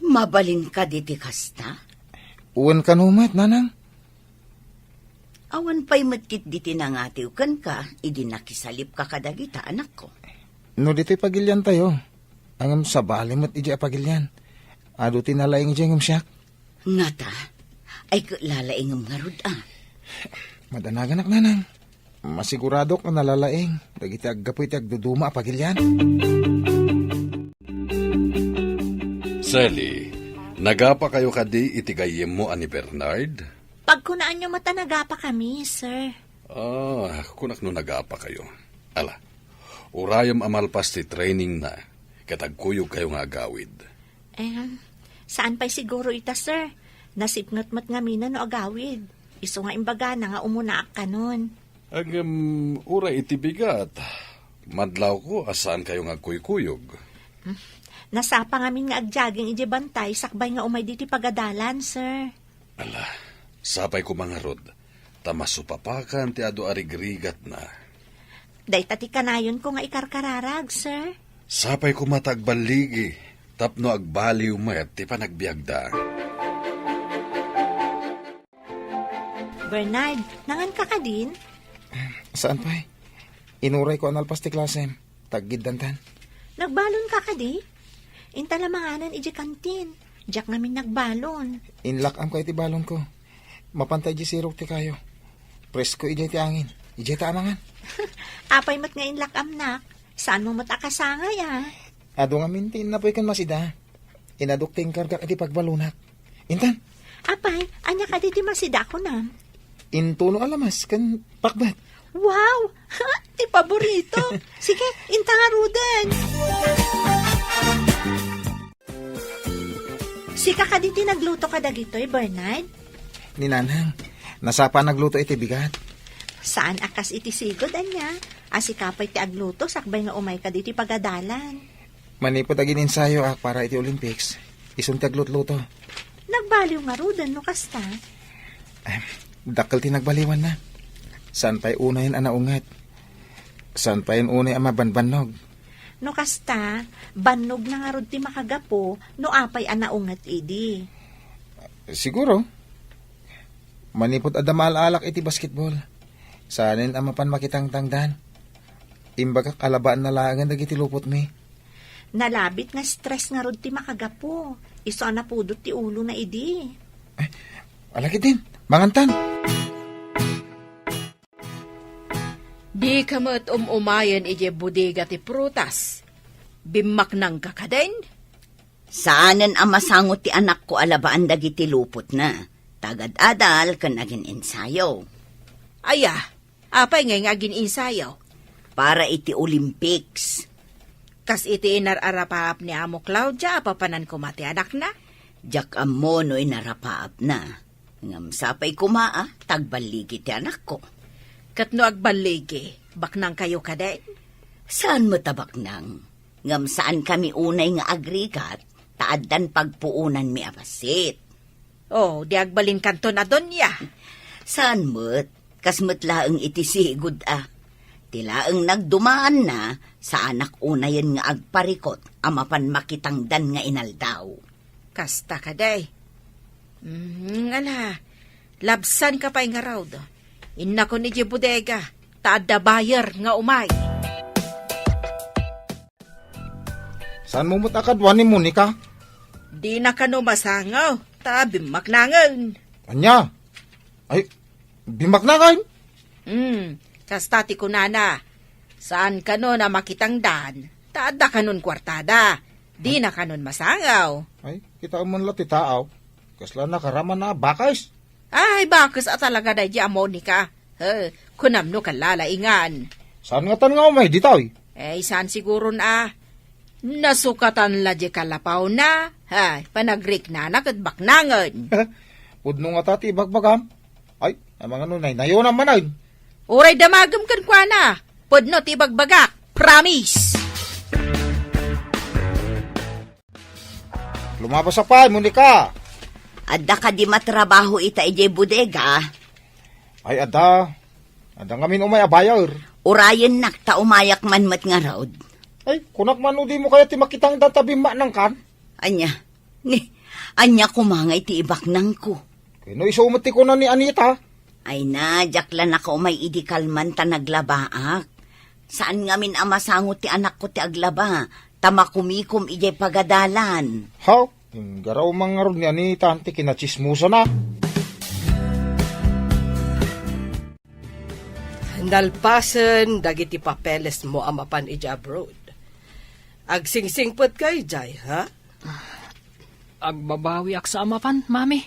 Speaker 3: Mabalin ka diti kasta?
Speaker 4: Uwan ka numat, nanang.
Speaker 3: Awan pa'y matkit diti nangatiw kan ka, idi nakisalip ka kadagita anak ko.
Speaker 4: No dito'y pagilyan tayo. Ang sabali mat iji pagilyan. Ado tinalaing ijay ngam siyak.
Speaker 3: Ngata, ay lalaingam nga rod
Speaker 4: Madanagan ak nanang. Masigurado ka nalalaing. Dagiti aggapoy ti agduduma apagilyan.
Speaker 1: Sally, nagapa kayo kadi itigayem mo ani Bernard?
Speaker 5: Pagkunaan nyo matanaga pa kami, sir.
Speaker 1: Kunak no nagapa kayo. Ala, urayam amalpas ti training na, katagkuyog kayo nga agawid.
Speaker 5: Saan pa'y siguro ita, sir? Nasipngot-mat nga mina no agawid. Iso nga imbaga na nga umunaak ka nun.
Speaker 1: Uray iti bigat. Madlaw ko, asaan kayo nga kuykuyog?
Speaker 5: Nasapa nga min nga agjaging ije bantay, sakbay nga umay diti pagadalan, sir.
Speaker 1: Ala, sapay ko mga rod. Tamasupapakan ti ado arigrigat na.
Speaker 5: Day tati kanayon ko nga ikarkararag, sir.
Speaker 1: Sapay ko matagbaligi. Tapno agbaliw mayat ti panagbiagda.
Speaker 5: Bernard, nangan ka ka din?
Speaker 4: Saan pa Inuray ko analpas ti klasem. Taggid dantan.
Speaker 5: Nagbalon ka ka di? Intalamanganan ije kantin. Diyak namin nagbalon.
Speaker 4: Inlakam ka iti balon ko. Mapantay di sirok ti kayo. Presko ijay ti angin. Ijay ta amangan.
Speaker 5: Apay mat nga inlakam nak. Saan mo matakasangay
Speaker 4: Ado nga mintin na po ikan masida. Inadukting karga iti pagbalunak. Intan,
Speaker 5: Apay, anya ka di masida ko na.
Speaker 4: intuno alamas kan pakbat.
Speaker 5: Wow! Ti paborito. Sige, inta nga ruden. Sika ka di nagluto ka dagitoy, Bernard?
Speaker 4: Ninanang, nasapa nagluto iti bigat.
Speaker 5: Saan akas iti sigod, anya? Asikapay ti agluto, sakbay nga umay ka di ti pagadalan.
Speaker 4: Manipod agin ensayo para iti Olympics. Isun ti aglutluto.
Speaker 5: Nagbaliw nga ruden, no kasta?
Speaker 4: Dakkel ti nagbaliwan na. San pa'y unayin anaungat? San pa'y unay ama banbanog?
Speaker 5: No kasta, banog na nga rod ti makagapo, no apay anaungat idi.
Speaker 4: Siguro. Manipod adamal alak iti basketball. Sanin amapan makitang tangdan. Imbagak alabaan na langan dagiti lupot mi.
Speaker 5: Nalabit nga stress nga rod ti makagapo. Iso na pudot ti ulo na idi.
Speaker 4: Alakit din, mangantan.
Speaker 7: Di ka mo't umayan ije bodega ti prutas. Bimak nang kakadain?
Speaker 3: Saanan ang masangot ti anak ko alabaan dagiti lupot na. Tagad-adal ka naging ensayo.
Speaker 7: Aya, apay nga ngagin insayaw.
Speaker 3: Para iti Olympics.
Speaker 7: Kas iti inararapap ni Amo Claudia, papanan ko mati anak na.
Speaker 3: Diyak amo no inarapaap na. Ngam sapay kumaa, tagbaligi ti anak ko.
Speaker 7: Katno agbaligi, baknang kayo kaday?
Speaker 3: Saan mo tabak nang? Ngam saan kami unay nga agrigat, taaddan pagpuunan mi apasit.
Speaker 7: Oh, di agbalin kanto na doon ya.
Speaker 3: Saan mo't? Kasmo't laeng iti sigud Tilaeng nagdumaan na sa anak unayan nga agparikot amapan makitangdan nga inaldaw.
Speaker 7: Kasta kaday. Ala, labsan ka pa'y nga raw do. Inna ko ni bodega, taada bayar nga umay.
Speaker 4: Saan mo mutakadwan ni Monica?
Speaker 7: Di na ka no masangaw, bimak nangan.
Speaker 4: Anya? Ay, bimak na kain?
Speaker 7: Kastati ko nana, saan ka no na makitang dan, taada ka nun kwartada, di na ka nun masangaw.
Speaker 4: Ay, kita man lang ti taaw. Kasla nakaraman na bakais.
Speaker 7: Ay, bakit talaga na di Monica? Kunam no kalalaingan.
Speaker 4: Saan nga tan nga umay ditaw?
Speaker 7: Saan siguro na? Nasukatan la di kalapaw na. Panagrik na nakadbak nangan.
Speaker 4: Pudno nga tati bagbagam. Ay, ang mga nunay, nayo naman ay.
Speaker 7: Uray damagam kan kwa na. Pudno ti bagbagak. Promise!
Speaker 4: Lumabas sa pay, Monica.
Speaker 3: Adda ka di matrabaho ita ije bodega.
Speaker 4: Ay, ada ngamin umay abayar.
Speaker 3: Urayan nak ta umayak man mat nga raod.
Speaker 4: Ay, kunak man di mo kaya ti makitang databi man kan.
Speaker 3: Anya kumangay ti ibak nang ko.
Speaker 4: Kino isumati ko na ni Anita.
Speaker 3: Ay na, jaklan ako may idikalman ta naglabaak. Saan ngamin amasangot ti anak ko ti aglaba, tamakumikom ijay pagadalan.
Speaker 4: How? Garaw mga ron nga ni tante kinachismusa na.
Speaker 6: Nalpasan dagiti papeles mo amapan iti abroad. Agsingsingpot kay jay, ha?
Speaker 2: Agbabawi ak sa amapan, mami.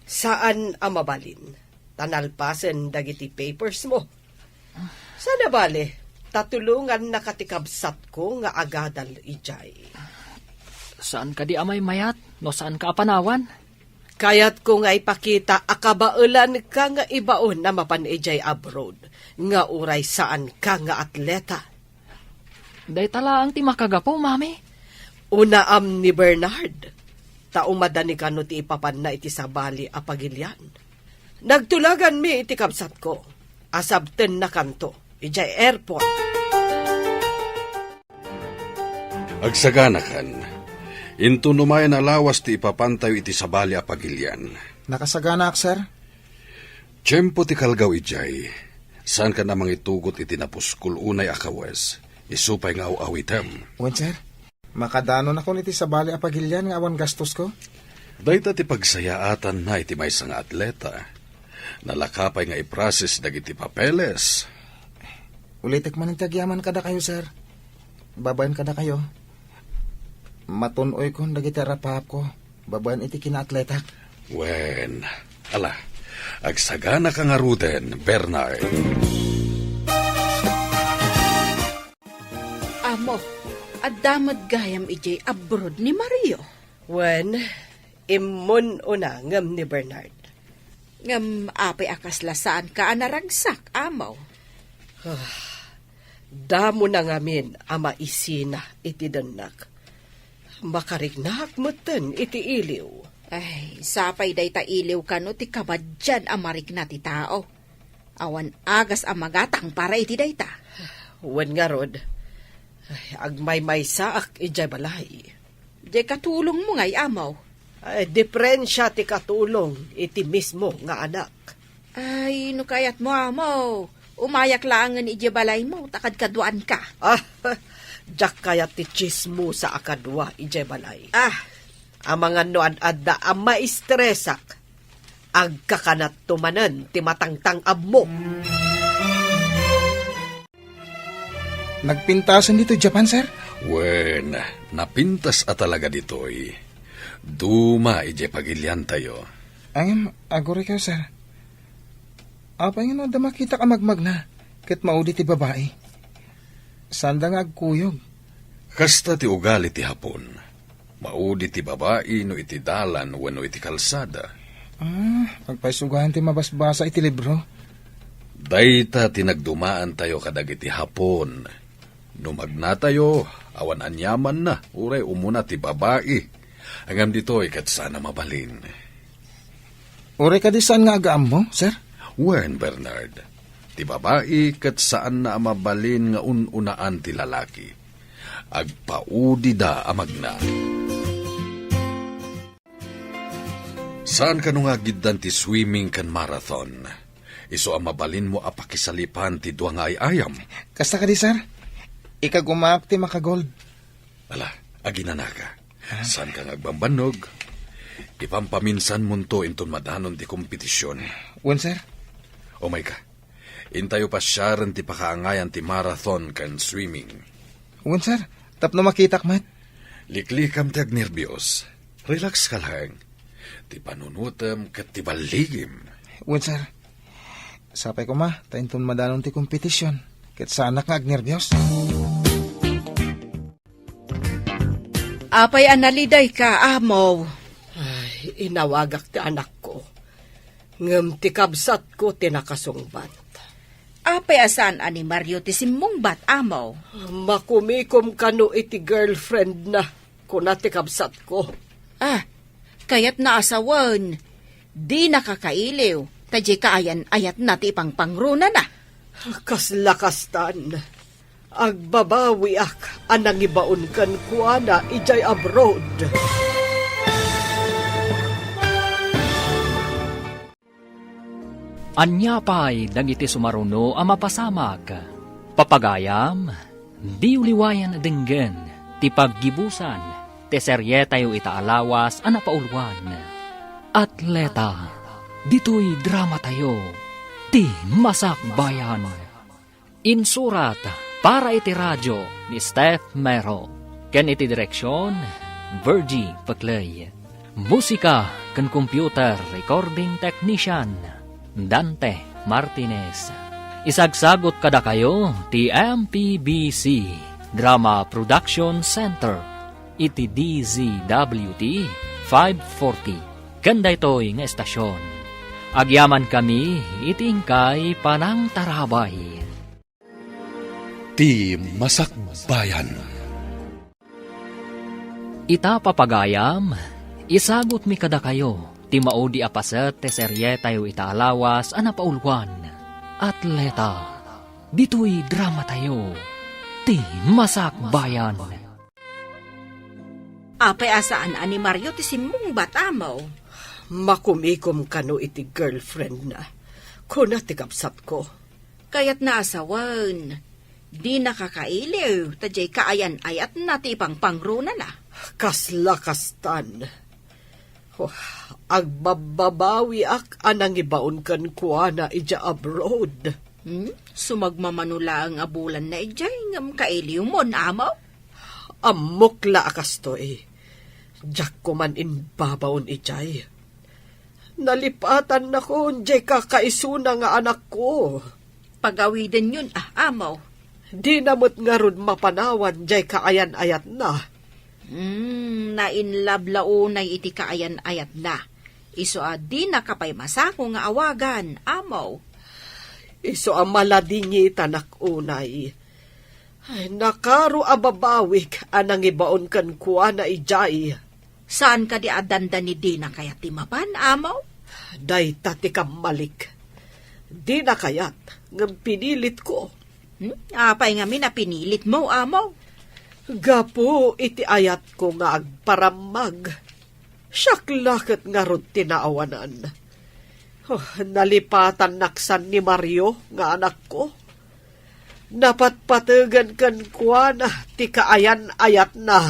Speaker 6: Saan amabalin? Tanalpasan dagiti papers mo. Sana bale, tatulungan na katikabsat ko nga agadal ijay.
Speaker 2: Saan ka di amay mayat? No saan ka apanawan?
Speaker 6: Kayat ko nga ipakita akabaulan ka nga ibaon na mapan ijay abroad. Nga uray saan ka nga atleta.
Speaker 2: Day tala ang ti makagapo, mami.
Speaker 6: Unaam ni Bernard. Taumadani ka no ti ipapan na iti sabali apagilyan. Nagtulagan mi iti kabsat ko. Asabten na kanto. Ijay airport.
Speaker 1: Agsaganakan, into numayan alawas ti ipapantayo iti sabali apagilyan.
Speaker 4: Nakasagana ak, sir?
Speaker 1: Tiyempo ti kalgaw ijay, saan ka namang itugot iti napuskul unay akawes, isupay nga awitem.
Speaker 4: Wen, sir? Makadano na ko niti sa bali apagilyan nga awan gastos ko?
Speaker 1: Dayta ti pagsayaatan na iti may nga atleta. Nalakapay nga iprasis dagiti papeles.
Speaker 4: Ulitek man ang tagyaman kada kayo, sir. Babayan kada kayo. Matunoy ko dagiti rapap ko. Babayan iti kinaatletak.
Speaker 1: Wen, ala, agsagana ka nga ruden, Bernard.
Speaker 7: Amo, adamad gayam ijay abroad ni Mario.
Speaker 6: When, imun una ngam ni Bernard.
Speaker 7: Ngam apay akasla saan ka anaragsak, amaw.
Speaker 6: Damo na ngamin ama isina iti danak. Makarignak moten iti iliw.
Speaker 7: Ay, sapay day ta iliw ka no ti kabadyan amarik na ti tao. Awan agas amagatang para iti day ta.
Speaker 6: Wen nga rod, agmay-may saak ijay balay.
Speaker 7: Di katulong mo ngay, amaw.
Speaker 6: Ay, diferensya ti katulong iti mismo nga anak.
Speaker 7: Ay, no kayat mo, amaw. Umayak laangan iti balay mo, takad kaduan ka.
Speaker 6: Jak kaya ti chismo sa akadwa ijay balay.
Speaker 7: Ah,
Speaker 6: Ang mga noan-adda ang maistresak, agkakanat tumanan ti matangtang abmo.
Speaker 4: Nagpintasan dito Japan, sir?
Speaker 1: Wen, napintas at talaga ditoy. Duma ije pagilyan tayo.
Speaker 4: Angin, agore kayo, sir. Apa nga no, da makita ka magmag na. Kat maudi ti babae. Sanda nga agkuyog.
Speaker 1: Kasta ti ugali ti hapon. Maudi ti babae no iti dalan wenno iti kalsada.
Speaker 4: Magpaisugahan ti mabasbasa iti libro.
Speaker 1: Dayta tinagdumaan tayo kadagiti hapon. Numagna tayo, awan anyaman na, uray umuna ti babae. Angam dito'y kat sana mabalin.
Speaker 4: Ure ka di saan nga agaam mo, sir?
Speaker 1: Wen, Bernard, ti babae kat saan na mabalin nga ununaan ti lalaki. Agpaudi da amagna. Saan ka nung agiddan ti swimming kan marathon? Iso ang mabalin mo apakisalipan ti duwa nga ay ayam.
Speaker 4: Kasta ka di, sir? Ikagumak ti makagold.
Speaker 1: Ala, aginana ka. Saan ka ngagbambanog? Ipampaminsan mo to inton madanon ti kompetisyon.
Speaker 4: Wen, sir?
Speaker 1: O may ka, intayo pa siyaran ti pakaangayan ti marathon kan swimming.
Speaker 4: Wen, sir? Tapno makitak mat.
Speaker 1: Liklikam ti agnerbiyos. Relax ka lang. Ti panunutam kat ti baligim.
Speaker 4: Wen, sir? Sapay ko ma, tainton madanon ti kompetisyon. Kat sa anak nga agnerbiyos.
Speaker 7: apay analiday ka, amaw.
Speaker 6: Ay, inawagak ti anak ko. Ngem ti kabsat ko tinakasungbat.
Speaker 7: Apay asan ani Mario ti simmong bat, amaw.
Speaker 6: Makumikom kano iti girlfriend na kuna ti kabsat ko.
Speaker 7: Ah, kayat naasawan. Di nakakailiw. Tadya kaayan ayat na ti pangpangruna na.
Speaker 6: Kaslakastan. Agbabawi ak anang ibaon kan kuana ijay abroad.
Speaker 2: Anya pa'y dagiti sumaruno ang mapasamag. Papagayam, di uliwayan denggen, ti paggibusan, ti serye tayo itaalawas a napaulwan. Atleta, dito'y drama tayo, ti Masak Bayan. Insurat para iti radyo ni Steph Mero. Ken iti direksyon, Virgie Paclay. Musika ken computer recording technician, Dante Martinez. Isagsagot kada kayo ti MPBC Drama Production Center iti DZWT 540. Kanda ito'y nga estasyon. Agyaman kami itingkay panang tarabay.
Speaker 1: Ti Masak Bayan.
Speaker 2: Ita papagayam, isagot mi kada kayo, ti maudi apaset te serye tayo itaalawas a napaulwan. Atleta, dito'y drama tayo, ti Masak Bayan.
Speaker 7: Apay asaan ani Mario ti simong bata mo.
Speaker 6: Makumikom kano iti girlfriend na. Kuna ti kapsat ko.
Speaker 7: Kaya't naasawan. Di nakakailiw, tajay kaayan ayat na ti pangpangruna na.
Speaker 6: Kasla kastan. Oh, agbababawi ak anang ibaon kan kuana ija abroad.
Speaker 7: Sumagmamanula ang abulan na ijay ngam kailiw mo na amaw.
Speaker 6: Amok la akas to eh. Diyak ko man inbabaon ijay. Nalipatan na ko, jay kakaisuna nga anak ko.
Speaker 7: Pagawiden yun amaw.
Speaker 6: Di namot nga rod mapanawan, jay kaayan-ayat na.
Speaker 7: Nainlab launay iti kaayan-ayat na. Iso di nakapay masako nga awagan, amaw.
Speaker 6: Iso maladingi tanak unay. Ay, nakaro ababawik anang ibaon kan kuha na ijay.
Speaker 7: Saan ka di adanda ni Dina kaya timapan, amaw?
Speaker 6: Day tati malik. Di na kayat, ngam pinilit ko.
Speaker 7: Apay nga pinilit mo, amaw.
Speaker 6: Gapo iti ayat ko nga agparamag. Syaklakit nga rod tinaawanan. Oh, nalipatan naksan ni Mario nga anak ko. Napatpatagan kan kuha na ti kaayan-ayat na.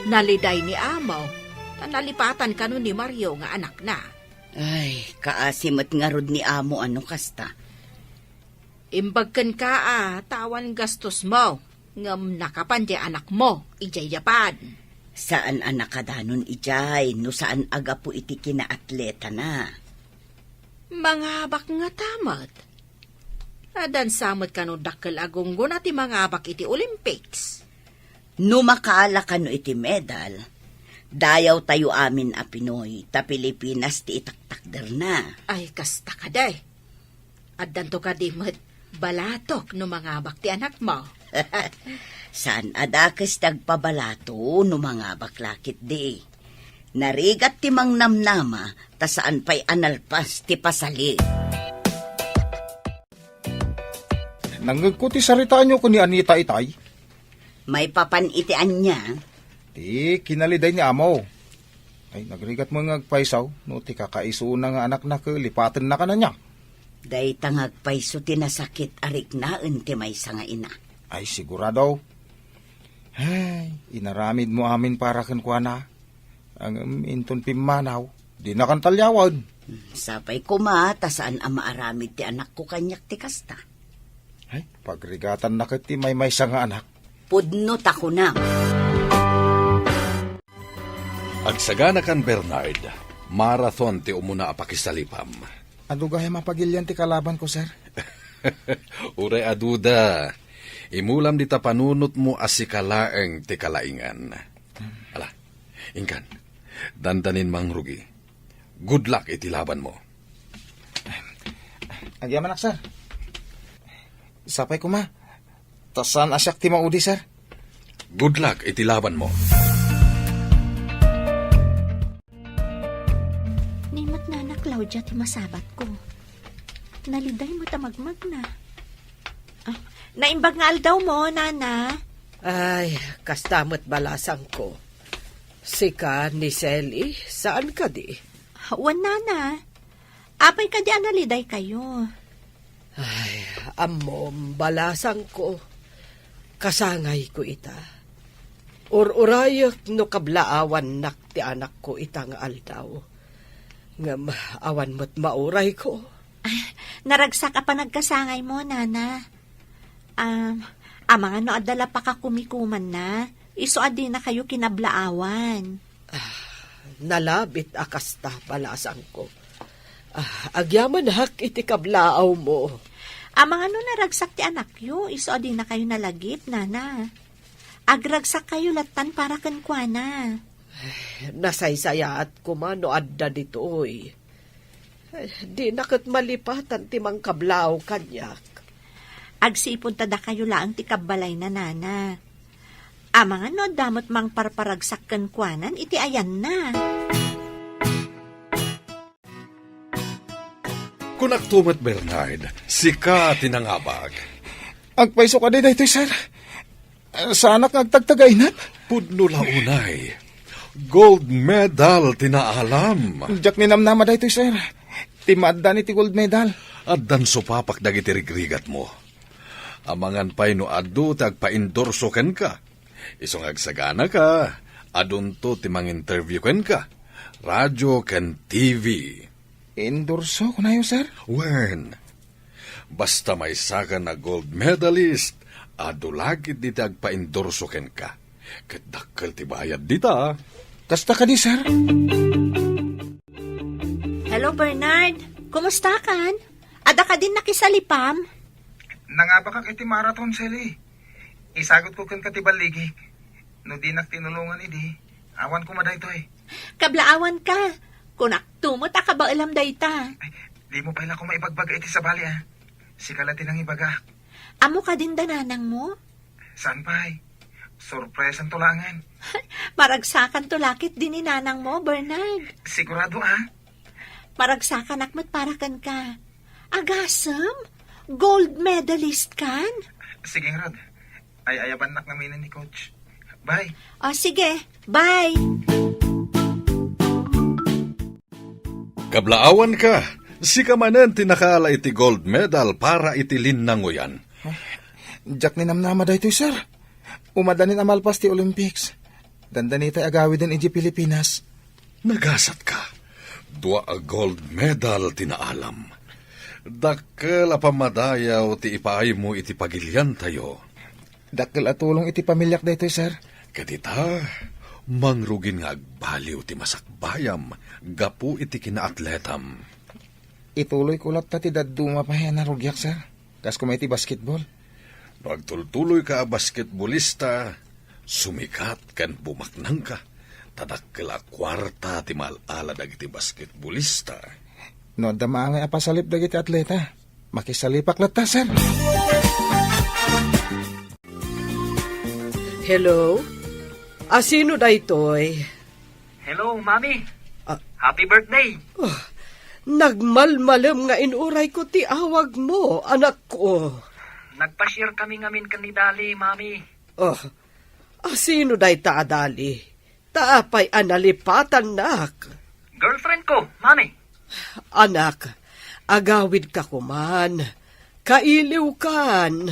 Speaker 7: Naliday ni amaw. Nalipatan ka ni Mario nga anak na.
Speaker 3: Ay, kaasimat nga rod ni amo ano kasta.
Speaker 7: Imbagkan ka tawan gastos mo. Ngam nakapan di anak mo, ijay Japan.
Speaker 3: Saan anak kadanon ijay, no saan aga po iti kinaatleta na.
Speaker 7: Mga abak nga tamat. Adan samot ka no dakkel agunggo na ti mga abak iti Olympics.
Speaker 3: No makaala ka no iti medal, dayaw tayo amin a Pinoy, ta Pilipinas ti itaktakder na.
Speaker 7: Ay, kasta ka day. Adan to ka di balatok no mga abak ti anak mo.
Speaker 3: Saan adakes tagpabalato no mga baklakit di. Narigat ti mang namnama, ta saan pa'y analpas ti pasali.
Speaker 4: Nangagkuti saritaan nyo ko ni Anita itay.
Speaker 3: May papanitian niya.
Speaker 4: Ti kinaliday ni amo. Ay, nagrigat mo nga agpaisaw, no ti kakaisuna nga anak na lipatan na ka na niya.
Speaker 3: Day tangag paiso tinasakit arik na ti may nga ina.
Speaker 4: Ay, sigurado. Ay, inaramid mo amin para kan kuha na. Ang inton pimanaw, di na kan talyawad.
Speaker 3: Sapay kuma, ta saan ang maaramid ti anak ko kanyak ti kasta.
Speaker 4: Ay, pagrigatan na kiti may nga anak.
Speaker 3: Pudno tako na.
Speaker 1: Agsagana kan Bernard, marathon ti umuna apakisalipam.
Speaker 4: Ano gaya mapagilyan ti kalaban ko, sir?
Speaker 1: Uray aduda, imulam dita panunot mo asikalaeng ti kalaingan. Ala, ingkan, dandanin mang rugi. Good luck iti laban mo.
Speaker 4: Agyaman nak, sir. Sapay ko ma. Tasan asyak ti maudi, sir.
Speaker 1: Good luck iti laban mo.
Speaker 5: Nimot na na, Claudia, ti masabat ko. Naliday mo tamagmag na. Naimbag nga aldaw mo, nana.
Speaker 6: Ay, kastamot balasang ko. Sika ni Selly, saan ka di?
Speaker 5: Wan, nana. Apay ka di analiday kayo.
Speaker 6: Ay, amom, balasang ko. kasangay ko ita. Ururayak no kablaawan nak ti anak ko ita nga aldaw. Nga awan mo't mauray ko.
Speaker 5: Naragsak pa nagkasangay mo, nana. Mga no adala pa ka kumikuman na. Iso adi na kayo kinablaawan.
Speaker 6: Nalabit akasta palasan ko. Agyaman hak iti kablaaw mo.
Speaker 5: Mga no naragsak ti anak yo, iso adi na kayo nalagip, nana. Agragsak kayo latan para kankwana.
Speaker 6: Nasaysaya at kumano adda ditoy. Di nakit malipatan ti mang kablaaw kanyak.
Speaker 5: Agsipon tada kayo laang ti kabalay na, nana. Mga no damot mang parparagsak kankwanan, iti ayan na.
Speaker 1: Kunak tumat Bernard, sika tinangabag.
Speaker 4: Agpaiso ka di daytoy, sir. Sa anak agtagtagainat.
Speaker 1: Pudno launay. Gold medal tinaalam.
Speaker 4: Jak ni namnama daytoy, sir. Timadda ni ti gold medal.
Speaker 1: At dan supapak dagiti rigrigat mo. Amangan pa'y no adu tagpa-endorso ken ka. Isong agsagana ka. Adun to timang interview ken ka. Radyo ken TV.
Speaker 4: Endorso ko na yun, sir.
Speaker 1: Wen. Basta may saka na gold medalist. Adu lagit di tagpa-endorso ken ka. Kadakkel ti bayad dita.
Speaker 4: Kasta ka di, sir.
Speaker 5: Hello, Bernard. Kumusta kan? Ada ka din nakisalipam?
Speaker 4: Nangabakak iti marathon, Sally. Isagot ko kan katibaligik. No di tinulungan idi. Awan ko maday to eh.
Speaker 5: Kablaawan ka. Kunak tumot ka ba alam dayta?
Speaker 4: Ay, di mo pala ko maibagbaga iti sa bali ah. Sikalatin ang ibaga.
Speaker 5: Amo ka din dananang mo?
Speaker 4: Saan pa eh? Surprise ang tulangan.
Speaker 5: Maragsakan to lakit din ni nanang mo, Bernard.
Speaker 4: Sigurado ah.
Speaker 5: Maragsakan akmat parakan ka. Agasam? Gold medalist kan?
Speaker 4: Sige, Rod. Ay ayaban nak namin ni Coach. Bye.
Speaker 5: O sige, bye.
Speaker 1: Kablaawan ka. Sika manen tinakala iti gold medal para iti linnango yan.
Speaker 4: Jak ni namnama daytoy, sir. Umadanin amalpas ti Olympics. Dandanitay agawi din iti Pilipinas.
Speaker 1: Nagasat ka. Dua a gold medal tinaalam. Dakkel a pamadayaw ti ipaay mo iti pagilyan tayo.
Speaker 4: Dakkel at tulong iti pamilyak daytoy, sir.
Speaker 1: Kadita, mangrugin nga agbaliw ti masakbayam, gapu iti kinaatletam.
Speaker 4: Ituloy ko lang ti daduma pa yan na rugyak, sir. Kas kumay ti basketball.
Speaker 1: No agtultuloy ka basketballista, sumikat kan bumaknang ka. Tadakkel a kwarta ti malala dagiti basketballista.
Speaker 4: No, dama nga apasalip dagiti atleta. Makisalipak lata, sir.
Speaker 6: Hello? Sino daytoy?
Speaker 8: Hello, Mami.
Speaker 6: Ah.
Speaker 8: Happy birthday.
Speaker 6: Nagmalmalam nga inuray ko ti awag mo, anak ko.
Speaker 8: Nagpa-share kami ngamin kanidali, Mami.
Speaker 6: Sino day taadali? Taapay analipatan nak.
Speaker 8: Girlfriend ko, Mami.
Speaker 6: Anak, agawid ka kuman. Kailiw kan.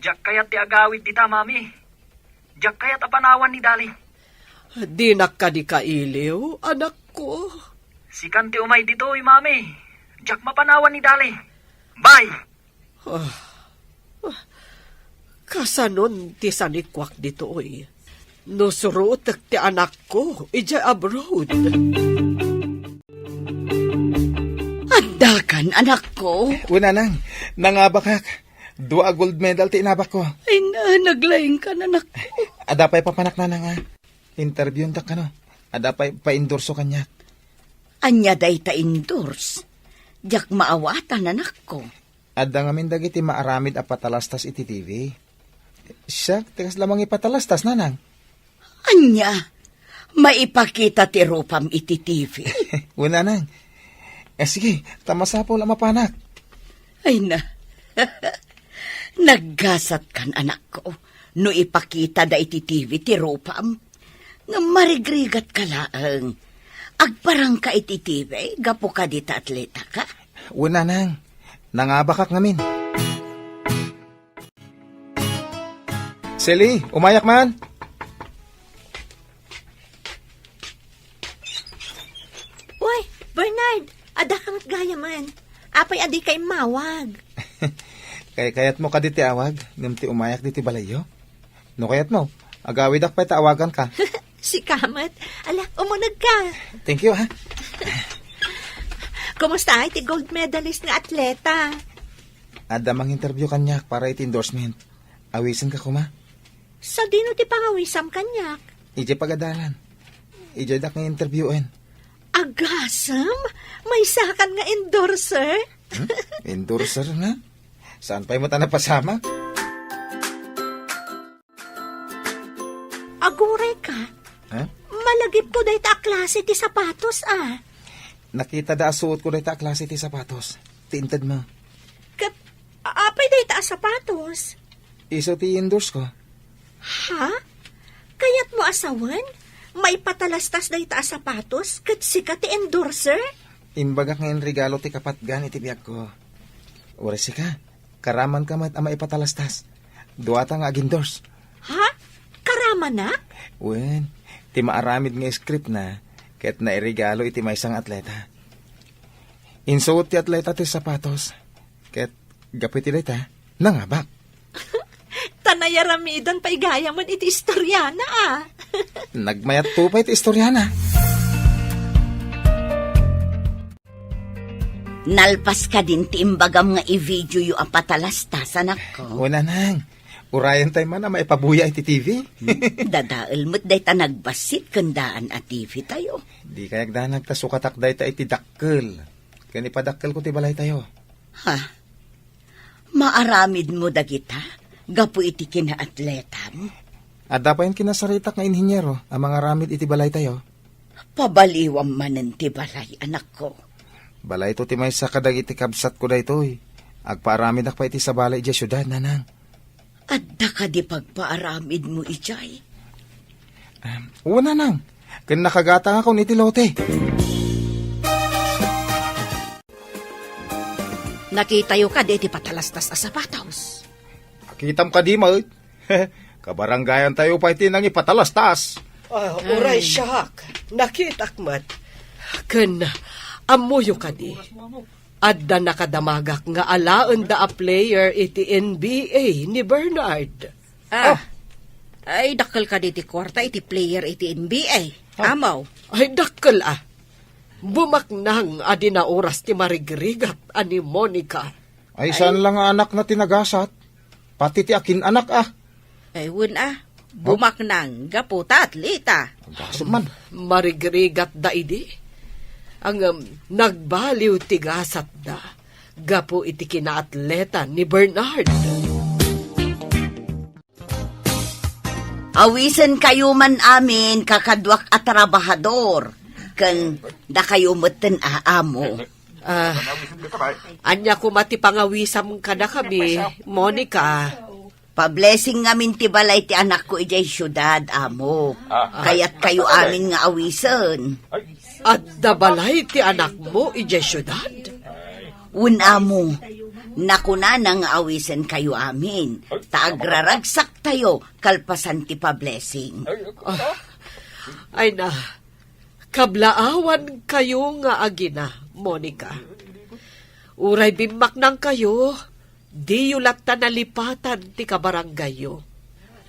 Speaker 8: Diyak kayat ti agawid dita, Mami. Diyak kayat apanawan ni Dali.
Speaker 6: Di ka di kailiw, anak ko.
Speaker 8: Si Kanti umay dito, Mami. Diyak mapanawan ni Dali. Bye!
Speaker 6: Kasanon ti sanikwak dito oy. Nusurutek ti anak ko, ija abroad.
Speaker 3: Adakan, anak ko.
Speaker 4: Una nang, nangabakak. Dua gold medal ti inabak ko.
Speaker 3: Ay naglaing ka na, anak ko.
Speaker 4: Adapay papanak na nga. Interview ndak ka no. Adapay pa-endorso kanya.
Speaker 3: Anya day ta endorse. Diyak maawatan, anak ko.
Speaker 4: Adda ngamin dagiti maaramid a patalastas iti TV. Siya, tikas lamang ipatalastas, nanang.
Speaker 3: Anya, maipakita ti rupam iti TV.
Speaker 4: Una nang. Sige, tamasapo lang mapanak.
Speaker 3: Ay na. Naggasat kan, anak ko. No ipakita da iti TV ti rupam. Nga marigrigat ka laang. Agparang ka iti TV, gapo ka dita atleta ka.
Speaker 4: Una nang. Nangabakak ngamin. Selly, umayak man.
Speaker 5: Uy, Bernard, ada kang gaya man. Apay adi kay mawag.
Speaker 4: Kayat mo ka diti awag, nimti umayak diti balayo. No kayat mo, agawid ak pa awagan ka.
Speaker 5: Si Kamat, ala, umunag ka.
Speaker 4: Thank you ha.
Speaker 5: Kumusta iti gold medalist nga atleta?
Speaker 4: Ada mang interview kanyak para iti endorsement. Awisin ka kuma.
Speaker 5: Sa dino ti pangawisam kanyak?
Speaker 4: Ije pagadalan. Ije dak nga interviewin.
Speaker 5: Agasam? May sakan nga endorser?
Speaker 4: Endorser nga? Saan pa mo ta napasama?
Speaker 5: Aguray ka?
Speaker 4: Ha?
Speaker 5: Malagip ko dahi ta klase ti sapatos ah.
Speaker 4: Nakita da suot ko na ita klase ti sapatos. Tiintad mo.
Speaker 5: Kat, apay dahi ta sapatos?
Speaker 4: Iso ti endorse ko.
Speaker 5: Ha? Kayat mo asawan? May patalastas dahi ta sapatos? Kat sika ti endorser?
Speaker 4: Imbagak ngayon regalo ti kapatgan iti biyag ko. Oras ka. Karaman ka mat ama ipatalastas. Duwata nga ag-endorse.
Speaker 5: Ha? Karama na?
Speaker 4: Wen, ti maaramid nga script na, ket nairigalo iti may isang atleta. Insuot ti atleta ti sapatos, ket gapit ti leta, nangabak.
Speaker 5: Tanayaramidan pa igaya man iti istoryana ah.
Speaker 4: Nagmayat po pa iti istoryana.
Speaker 3: Nalpas ka din ti imbagam nga i-video yu apatalastas, anak ko.
Speaker 4: Una nang, urayan tayo man na maipabuya iti TV.
Speaker 3: Dadaal mo't day ta nagbasit kandaan at TV tayo.
Speaker 4: Di kayak danag ta sukatak day ta iti dakkel. Kani padakkel ko ti balay tayo.
Speaker 3: Ha? Maaramid mo dagita? Gapu iti kinaatletam?
Speaker 4: Adda pa yung kinasaritak nga inhinyero, ang mga ramid iti balay tayo.
Speaker 3: Pabaliwam manen ti balay, anak ko.
Speaker 4: Balay to ti may sa kadag iti kabsat ko daytoy. Agpaaramid ak pa iti sa balay iti syudad, nanang.
Speaker 3: Adda ka di pagpaaramid mo ijay.
Speaker 4: Una nang, kan nakagata nga ko iti lote.
Speaker 7: Nakitayo ka di ti patalastas a sapatos.
Speaker 4: Akitam ka di mo. Kabaranggayan tayo pa iti nang ipatalastas.
Speaker 6: Uray siyak. Nakitak mat. Ken, amuyo ka di. Adda nakadamagak nga alaan da a player iti NBA ni Bernard.
Speaker 7: Ay, dakkel ka di ti kwarta iti player iti NBA. Amaw.
Speaker 6: Ay dakkel ah. Bumaknang adi na oras ti marigrigat ani Monica.
Speaker 4: Ay, saan lang nga anak na tinagasat? Pati ti akin anak ah.
Speaker 7: Ay, wun bumaknang gaputa at lita.
Speaker 4: Gasot man.
Speaker 6: Marigrigat da idi. Ang nagbaliw ti gasat da. Gapo iti kinaatleta ni Bernard.
Speaker 3: Awisan kayo man amin kakadwak at trabahador. Kan da kayo meten aamo.
Speaker 6: Anya ko mati pangawisam ka na kami, Monica.
Speaker 3: Pa-blessing ngamin ti balay ti anak ko ijay syudad, amo. Kaya't kayo amin nga awisan.
Speaker 6: At dabalay ti anak mo, ije syudad.
Speaker 3: Amo, nakuna nang awisan kayo amin. Taagraragsak tayo, kalpasan ti pa-blessing.
Speaker 6: Ay na, kablaawan kayo nga agina, Monica. Uray bimak nang kayo, di yulat ta nalipatan ti kabaranggayo.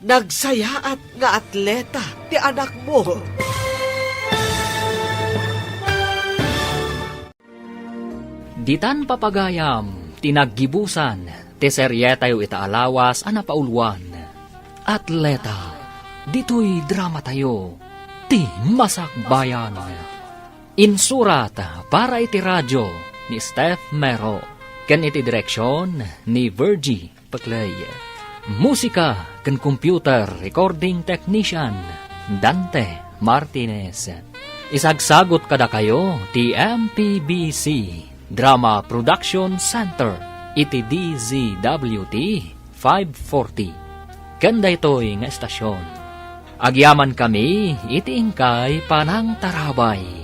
Speaker 6: Nagsayaat nga atleta ti anak mo.
Speaker 2: Ditan papagayam, tinaggibusan, ti seryetayo itaalawas anapaulwan. Atleta, dito'y drama tayo, ti masakbayan. Insurat para iti radyo ni Steph Mero, ken iti direksyon ni Virgie Paclay. Musika ken computer recording technician Dante Martinez. Isagsagot kada kayo ti MPBC Drama Production Center iti DZWT 540. Kanda ito'y nga estasyon. Agyaman kami iti ingkay panang tarabay.